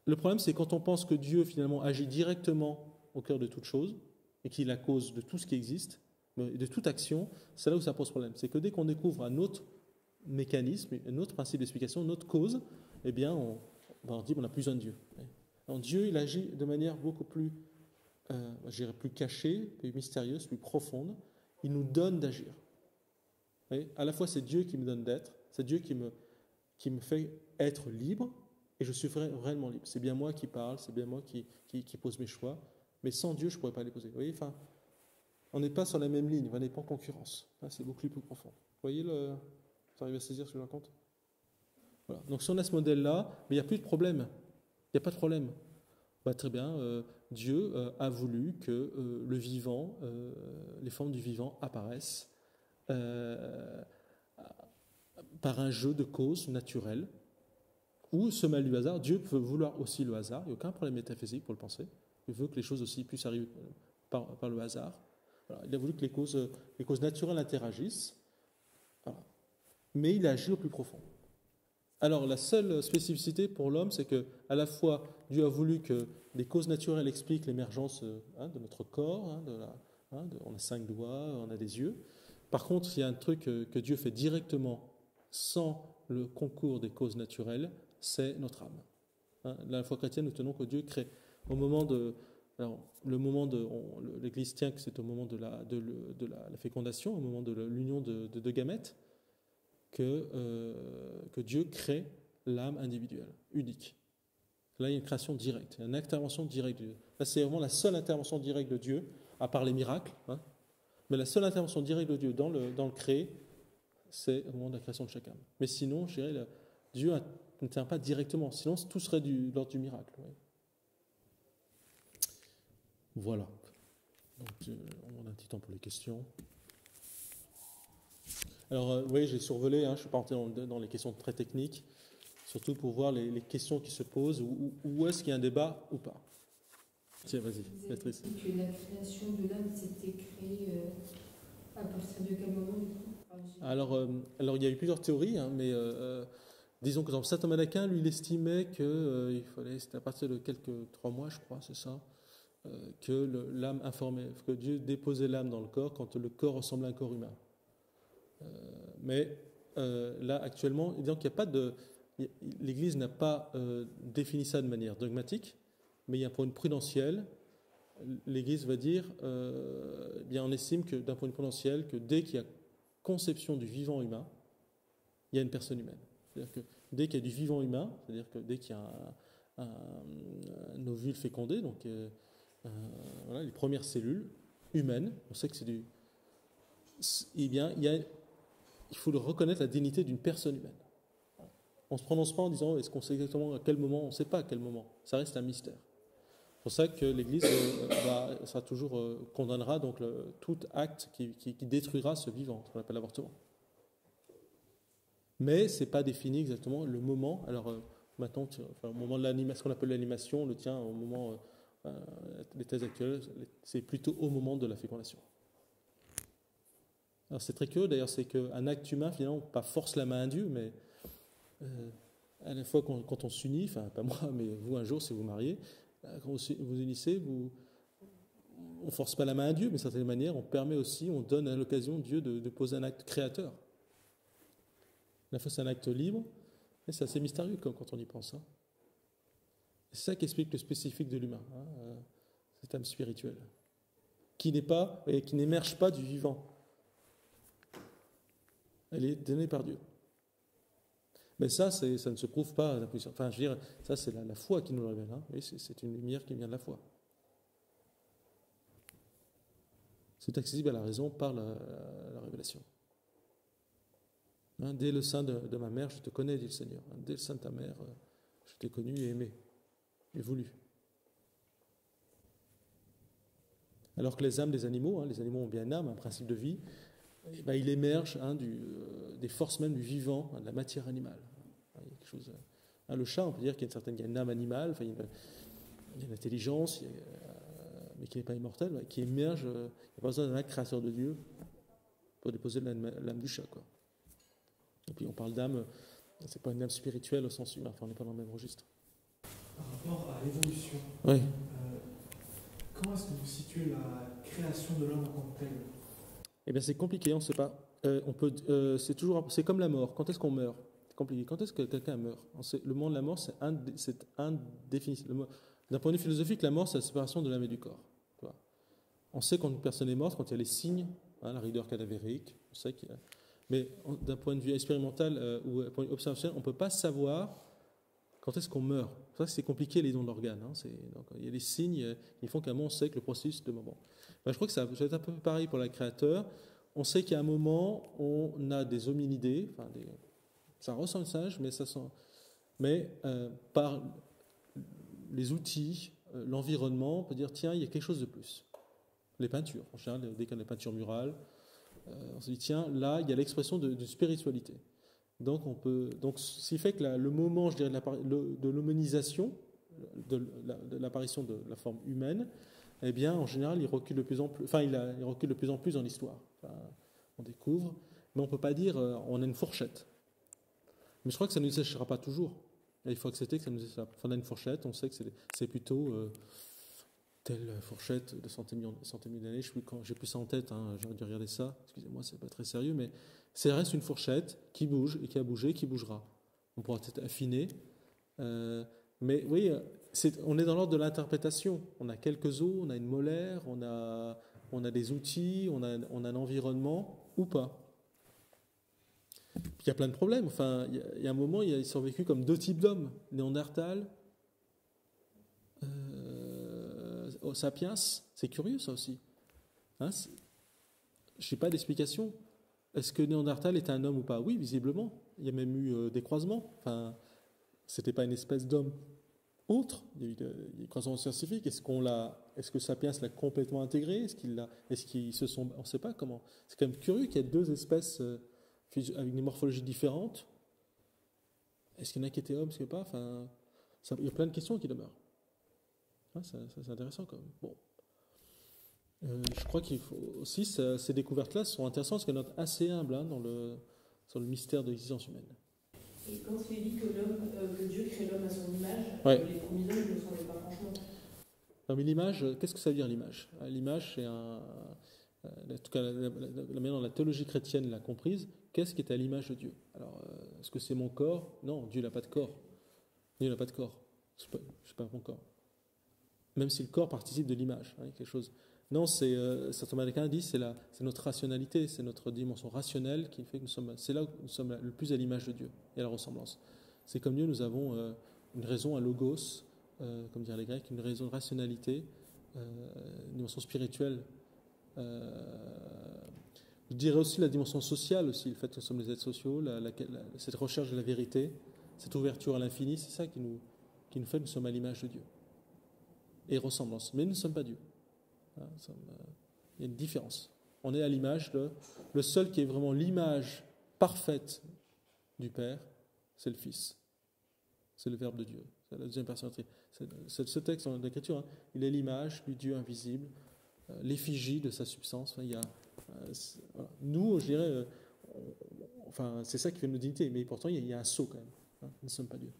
Le problème, c'est quand on pense que Dieu, finalement, agit directement au cœur de toute chose, et qu'il est la cause de tout ce qui existe, de toute action, c'est là où ça pose problème. C'est que dès qu'on découvre un autre mécanisme, un autre principe d'explication, une autre cause, eh bien, on dit qu'on n'a plus besoin de Dieu. Alors, Dieu, il agit de manière beaucoup plus, je dirais, plus cachée, plus mystérieuse, plus profonde. Il nous donne d'agir. À la fois, c'est Dieu qui me donne d'être, c'est Dieu qui me fait être libre, et je suis réellement libre. C'est bien moi qui parle, c'est bien moi qui pose mes choix, mais sans Dieu, je ne pourrais pas les poser. Vous voyez, enfin, on n'est pas sur la même ligne, on n'est pas en concurrence. C'est beaucoup plus profond. Vous voyez, vous arrivez à saisir ce que je raconte? Voilà. Donc si on a ce modèle-là, mais il n'y a plus de problème. Il n'y a pas de problème. Très bien, Dieu a voulu que le vivant, les formes du vivant apparaissent par un jeu de causes naturelles, ou se mêle du hasard. Dieu peut vouloir aussi le hasard, il n'y a aucun problème métaphysique pour le penser. Il veut que les choses aussi puissent arriver par le hasard. Voilà. Il a voulu que les causes naturelles interagissent, voilà. Mais il agit au plus profond. Alors la seule spécificité pour l'homme, c'est que à la fois Dieu a voulu que des causes naturelles expliquent l'émergence de notre corps, on a 5 doigts, on a des yeux. Par contre, il y a un truc que Dieu fait directement sans le concours des causes naturelles, c'est notre âme. Hein, la foi chrétienne, nous tenons que Dieu crée au moment de... Alors, l'Église tient que c'est au moment de la fécondation, au moment de l'union de deux gamètes, que Dieu crée l'âme individuelle, unique. Là, il y a une création directe, une intervention directe de Dieu. Là, c'est vraiment la seule intervention directe de Dieu, à part les miracles, hein, mais la seule intervention directe de Dieu dans le créé, c'est au moment de la création de chaque âme. Mais sinon, je dirais, Dieu n'intervient pas directement, sinon tout serait l'ordre du miracle. Ouais. Voilà. Donc, on a un petit temps pour les questions. Alors, oui, j'ai survolé, je ne suis pas entré dans les questions très techniques, surtout pour voir les questions qui se posent, où est-ce qu'il y a un débat ou pas. Tiens, vas-y, Béatrice. Vous avez dit que la création de l'âme s'était créée à partir de quel moment du coup? Alors, il y a eu plusieurs théories, mais disons que dans Saint Thomas d'Aquin, lui, il estimait que c'était à partir de quelques 3 mois, je crois, c'est ça, que l'âme informait, que Dieu déposait l'âme dans le corps quand le corps ressemblait à un corps humain. Mais là, actuellement, disons qu'il n'y a pas de... L'Église n'a pas défini ça de manière dogmatique, mais il y a un point de vue prudentiel. L'Église va dire, bien, on estime que d'un point de vue prudentiel, que dès qu'il y a conception du vivant humain, il y a une personne humaine. C'est-à-dire que dès qu'il y a du vivant humain, c'est-à-dire que dès qu'il y a un ovule fécondé, donc voilà, les premières cellules humaines, on sait que c'est du... Eh bien, il faut reconnaître la dignité d'une personne humaine. On ne se prononce pas en disant est-ce qu'on sait exactement à quel moment, on ne sait pas à quel moment. Ça reste un mystère. C'est pour ça que l'Église sera toujours condamnera donc tout acte qui détruira ce vivant, ce qu'on appelle l'avortement. Mais ce n'est pas défini exactement le moment. Alors maintenant, au moment de l'animation, ce qu'on appelle l'animation, on le tient au moment, les thèses actuelles, c'est plutôt au moment de la fécondation. Alors c'est très curieux d'ailleurs, c'est qu'un acte humain finalement pas force la main à Dieu, mais à la fois quand on s'unit, enfin pas moi, mais vous un jour si vous mariez, quand vous unissez, on ne force pas la main à Dieu, mais d'une certaine manière, on permet aussi, on donne à l'occasion Dieu de poser un acte créateur. La fois c'est un acte libre, mais c'est assez mystérieux quand on y pense. Hein. C'est ça qui explique le spécifique de l'humain, cette âme spirituelle, qui n'émerge pas du vivant. Elle est donnée par Dieu. Mais ça ne se prouve pas. Enfin, je veux dire, ça c'est la foi qui nous le révèle. Hein. Oui, c'est une lumière qui vient de la foi. C'est accessible à la raison par la révélation. Hein, dès le sein de ma mère, je te connais, dit le Seigneur. Hein, dès le sein de ta mère, je t'ai connu et aimé, et voulu. Alors que les âmes des animaux, les animaux ont bien une âme, un principe de vie, il émerge des forces même du vivant, de la matière animale. Il y a quelque chose, le chat, on peut dire qu'il y a une âme animale, il y a une intelligence, mais qui n'est pas immortelle, qui émerge. Il n'y a pas besoin d'un acte créateur de Dieu pour déposer l'âme du chat. Quoi. Et puis on parle d'âme, c'est pas une âme spirituelle au sens humain, on n'est pas dans le même registre. Par rapport à l'évolution, oui. Comment est-ce que vous situez la création de l'homme en tant que tel ? Eh bien, c'est compliqué, on ne sait pas. C'est comme la mort. Quand est-ce qu'on meurt ? C'est compliqué. Quand est-ce que quelqu'un meurt ? Le moment de la mort, c'est indéfinissable. D'un point de vue philosophique, la mort, c'est la séparation de l'âme et du corps. On sait quand une personne est morte, quand il y a les signes, la rigueur cadavérique, on sait qu'il y a... Mais d'un point de vue expérimental ou d'un point de vue observationnel, on ne peut pas savoir quand est-ce qu'on meurt. C'est pour ça que c'est compliqué les dons d'organes. Donc, il y a des signes qui font qu'à un moment, on sait que le processus de moment. Je crois que ça va être un peu pareil pour la créateur. On sait qu'à un moment, on a des hominidés, ça ressemble à un singe, mais par les outils, l'environnement, on peut dire tiens, il y a quelque chose de plus. Les peintures, en général, dès qu'il y a des peintures murales, on se dit tiens, là, il y a l'expression de spiritualité. Donc, ce qui fait que le moment, je dirais, de l'hominisation, de l'apparition de la forme humaine, eh bien, en général, il recule de plus en plus. Il recule de plus en plus dans l'histoire. On découvre, mais on ne peut pas dire on a une fourchette. Mais je crois que ça ne nous séchera pas toujours. Et il faut accepter que ça nous séchera. On a une fourchette, on sait que c'est plutôt telle fourchette de centaines de millions d'années. Je sais plus quand, j'ai plus ça en tête, hein, j'aurais dû regarder ça. Excusez-moi, c'est pas très sérieux, mais ça reste une fourchette qui bouge et qui a bougé, qui bougera. On pourra peut-être affiner. Mais oui, on est dans l'ordre de l'interprétation. On a quelques os, on a une molaire, on a des outils, on a un environnement ou pas. Puis il y a plein de problèmes. Enfin, il y a un moment, ils sont vécus comme deux types d'hommes. Néandertal, sapiens, c'est curieux ça aussi. Hein, je n'ai pas d'explication. Est-ce que Néandertal était un homme ou pas? Oui, visiblement. Il y a même eu des croisements. Enfin, c'était pas une espèce d'homme autre. Il y a eu des croisements scientifiques. Est-ce que Sapiens l'a complètement intégré? Est-ce qu'ils se sont, on ne sait pas comment. C'est quand même curieux qu'il y ait deux espèces avec des morphologies différentes. Est-ce qu'il y en a qui étaient hommes, est-ce qu'il n'y a pas? Enfin, il y a plein de questions qui demeurent. Hein, c'est intéressant quand même. Bon. Je crois qu'il faut aussi, ces découvertes-là sont intéressantes parce qu'elles notent assez humble sur le mystère de l'existence humaine. Et quand tu dis que Dieu crée l'homme à son image, ouais. Les premiers hommes ne le semblaient pas franchement. Non, mais l'image, qu'est-ce que ça veut dire l'image? L'image, c'est en tout cas, la manière dont la théologie chrétienne l'a comprise, qu'est-ce qui est à l'image de Dieu? Alors, est-ce que c'est mon corps? Non, Dieu n'a pas de corps. Dieu n'a pas de corps. Je ne sais pas mon corps. Même si le corps participe de l'image, hein, quelque chose. Non, Saint Thomas d'Aquin dit c'est notre rationalité, c'est notre dimension rationnelle qui fait que c'est là où nous sommes le plus à l'image de Dieu et à la ressemblance. C'est comme Dieu, nous avons une raison, un logos, comme diraient les Grecs, une raison de rationalité, une dimension spirituelle. Je dirais aussi la dimension sociale, aussi, le fait que nous sommes des êtres sociaux, cette recherche de la vérité, cette ouverture à l'infini, c'est ça qui nous fait que nous sommes à l'image de Dieu et ressemblance. Mais nous ne sommes pas Dieu. Il y a une différence. On est à l'image le seul qui est vraiment l'image parfaite du Père, c'est le Fils. C'est le Verbe de Dieu. C'est la deuxième personne. Ce texte dans l'Écriture, hein, il est l'image du Dieu invisible, l'effigie de sa substance. Il y a, voilà. Nous, je dirais, c'est ça qui fait notre dignité, mais pourtant il y a un saut quand même. Hein, nous ne sommes pas Dieu.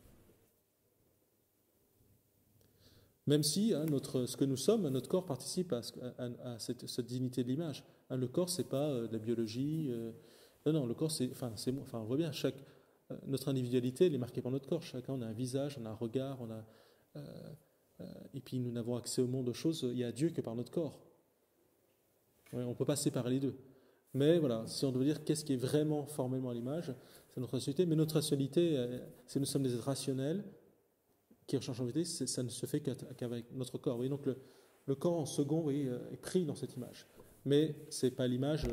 Même si ce que nous sommes, notre corps participe à cette dignité de l'image. Hein, le corps, c'est pas de la biologie. Non, le corps, on voit bien, notre individualité, elle est marquée par notre corps. Chacun, on a un visage, on a un regard, et puis nous n'avons accès au monde de choses, il y a Dieu que par notre corps. Ouais, on ne peut pas séparer les deux. Mais voilà, si on doit dire qu'est-ce qui est vraiment formellement à l'image, c'est notre rationalité. Mais notre rationalité, c'est nous sommes des êtres rationnels, qui recherche en vérité, ça ne se fait qu'avec notre corps. Oui, donc le corps en second, oui, est pris dans cette image. Mais c'est pas l'image.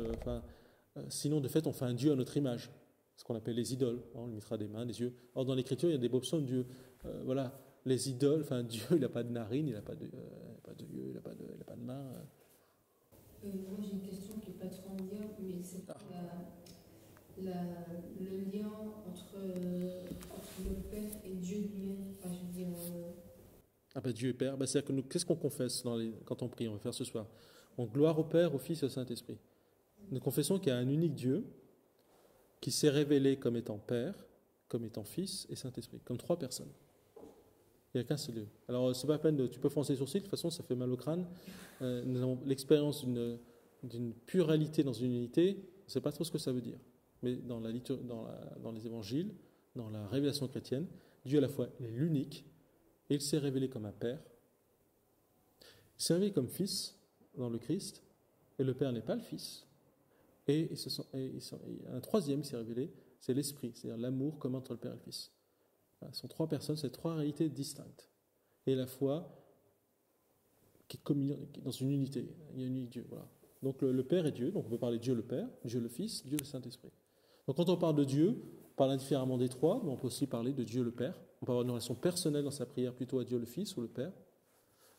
Sinon, de fait, on fait un Dieu à notre image, ce qu'on appelle les idoles. On lui mettra des mains, des yeux. Or, dans l'Écriture, il y a des beaux psaumes de Dieu. Voilà, les idoles. Dieu, il n'a pas de narine, il n'a pas de yeux, il n'a pas de mains. Moi, j'ai une question qui n'est pas trop en lien, mais c'est le lien entre le Père et Dieu lui-même. Enfin, je veux dire, Dieu est Père. C'est-à-dire que nous, qu'est-ce qu'on confesse quand on prie? On va faire ce soir. On gloire au Père, au Fils et au Saint-Esprit. Nous confessons qu'il y a un unique Dieu qui s'est révélé comme étant Père, comme étant Fils et Saint-Esprit, comme trois personnes. Il n'y a qu'un seul Dieu. Alors, c'est pas la peine tu peux froncer les sourcils, de toute façon, ça fait mal au crâne. Nous avons l'expérience d'une pluralité dans une unité, on ne sait pas trop ce que ça veut dire. Mais dans les évangiles, dans la révélation chrétienne, Dieu à la fois est l'unique, et il s'est révélé comme un Père. Il s'est révélé comme Fils dans le Christ, et le Père n'est pas le Fils. Et un troisième qui s'est révélé, c'est l'Esprit, c'est-à-dire l'amour comme entre le Père et le Fils. Ce sont trois personnes, c'est trois réalités distinctes. Et la foi qui est dans une unité. Il y a une unique Dieu. Voilà. Donc le Père est Dieu, donc on peut parler de Dieu le Père, Dieu le Fils, Dieu le Saint-Esprit. Donc quand on parle de Dieu, on parle indifféremment des trois, mais on peut aussi parler de Dieu le Père. On peut avoir une relation personnelle dans sa prière plutôt à Dieu le Fils ou le Père.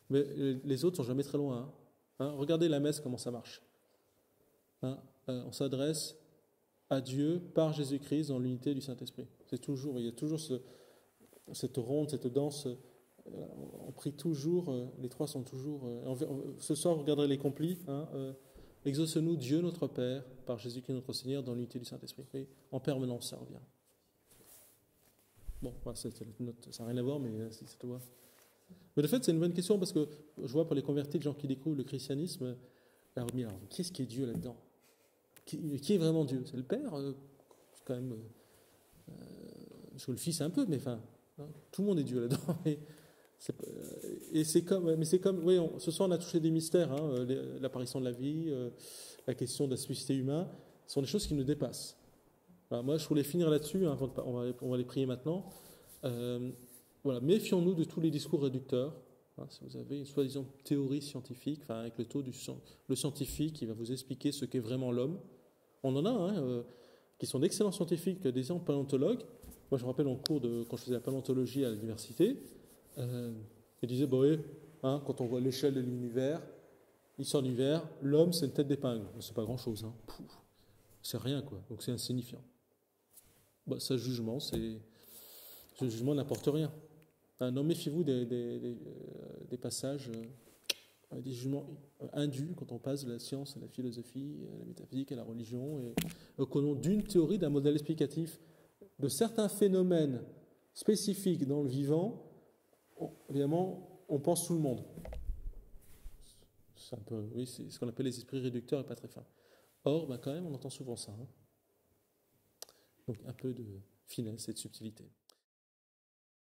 Mais les autres sont jamais très loin. Regardez la messe, comment ça marche. On s'adresse à Dieu par Jésus-Christ dans l'unité du Saint-Esprit. Il y a toujours cette ronde, cette danse. On prie toujours, les trois sont toujours. Ce soir, vous regarderez les complis. Exauce-nous, Dieu notre Père, par Jésus-Christ notre Seigneur, dans l'unité du Saint-Esprit. Et en permanence, ça revient. Bon, voilà, c'est la note, ça n'a rien à voir, mais si ça te voit. Mais de fait, c'est une bonne question parce que je vois pour les convertis, les gens qui découvrent le christianisme, alors, mais alors qu'est-ce qui est Dieu là-dedans? Qui est vraiment Dieu? C'est le Père? C'est quand même. Parce que le Fils un peu, mais enfin, hein, tout le monde est Dieu là-dedans. Et c'est comme, mais c'est comme, oui, ce soir on a touché des mystères, hein, l'apparition de la vie, la question de la spécificité humaine, ce sont des choses qui nous dépassent. Voilà, moi, je voulais finir là-dessus, hein, on va les prier maintenant. Voilà, méfions-nous de tous les discours réducteurs. Hein, si vous avez une soi-disant théorie scientifique, enfin, avec le scientifique qui va vous expliquer ce qu'est vraiment l'homme. On en a, hein, qui sont d'excellents scientifiques, des gens paléontologues. Moi, je me rappelle en cours quand je faisais la paléontologie à l'université, ils disaient, bah oui, hein, quand on voit l'échelle de l'univers, l'histoire de l'univers, l'homme, c'est une tête d'épingle. C'est pas grand-chose, hein. C'est rien, quoi. Donc c'est insignifiant. Bah, ce jugement n'apporte rien. Non, méfiez-vous des passages, des jugements indus quand on passe de la science à la philosophie, à la métaphysique, à la religion, et au nom d'une théorie, d'un modèle explicatif de certains phénomènes spécifiques dans le vivant. Évidemment, on pense tout le monde. C'est un peu, oui, c'est ce qu'on appelle les esprits réducteurs et pas très fins. Or, quand même, on entend souvent ça. Hein. Donc, un peu de finesse et de subtilité.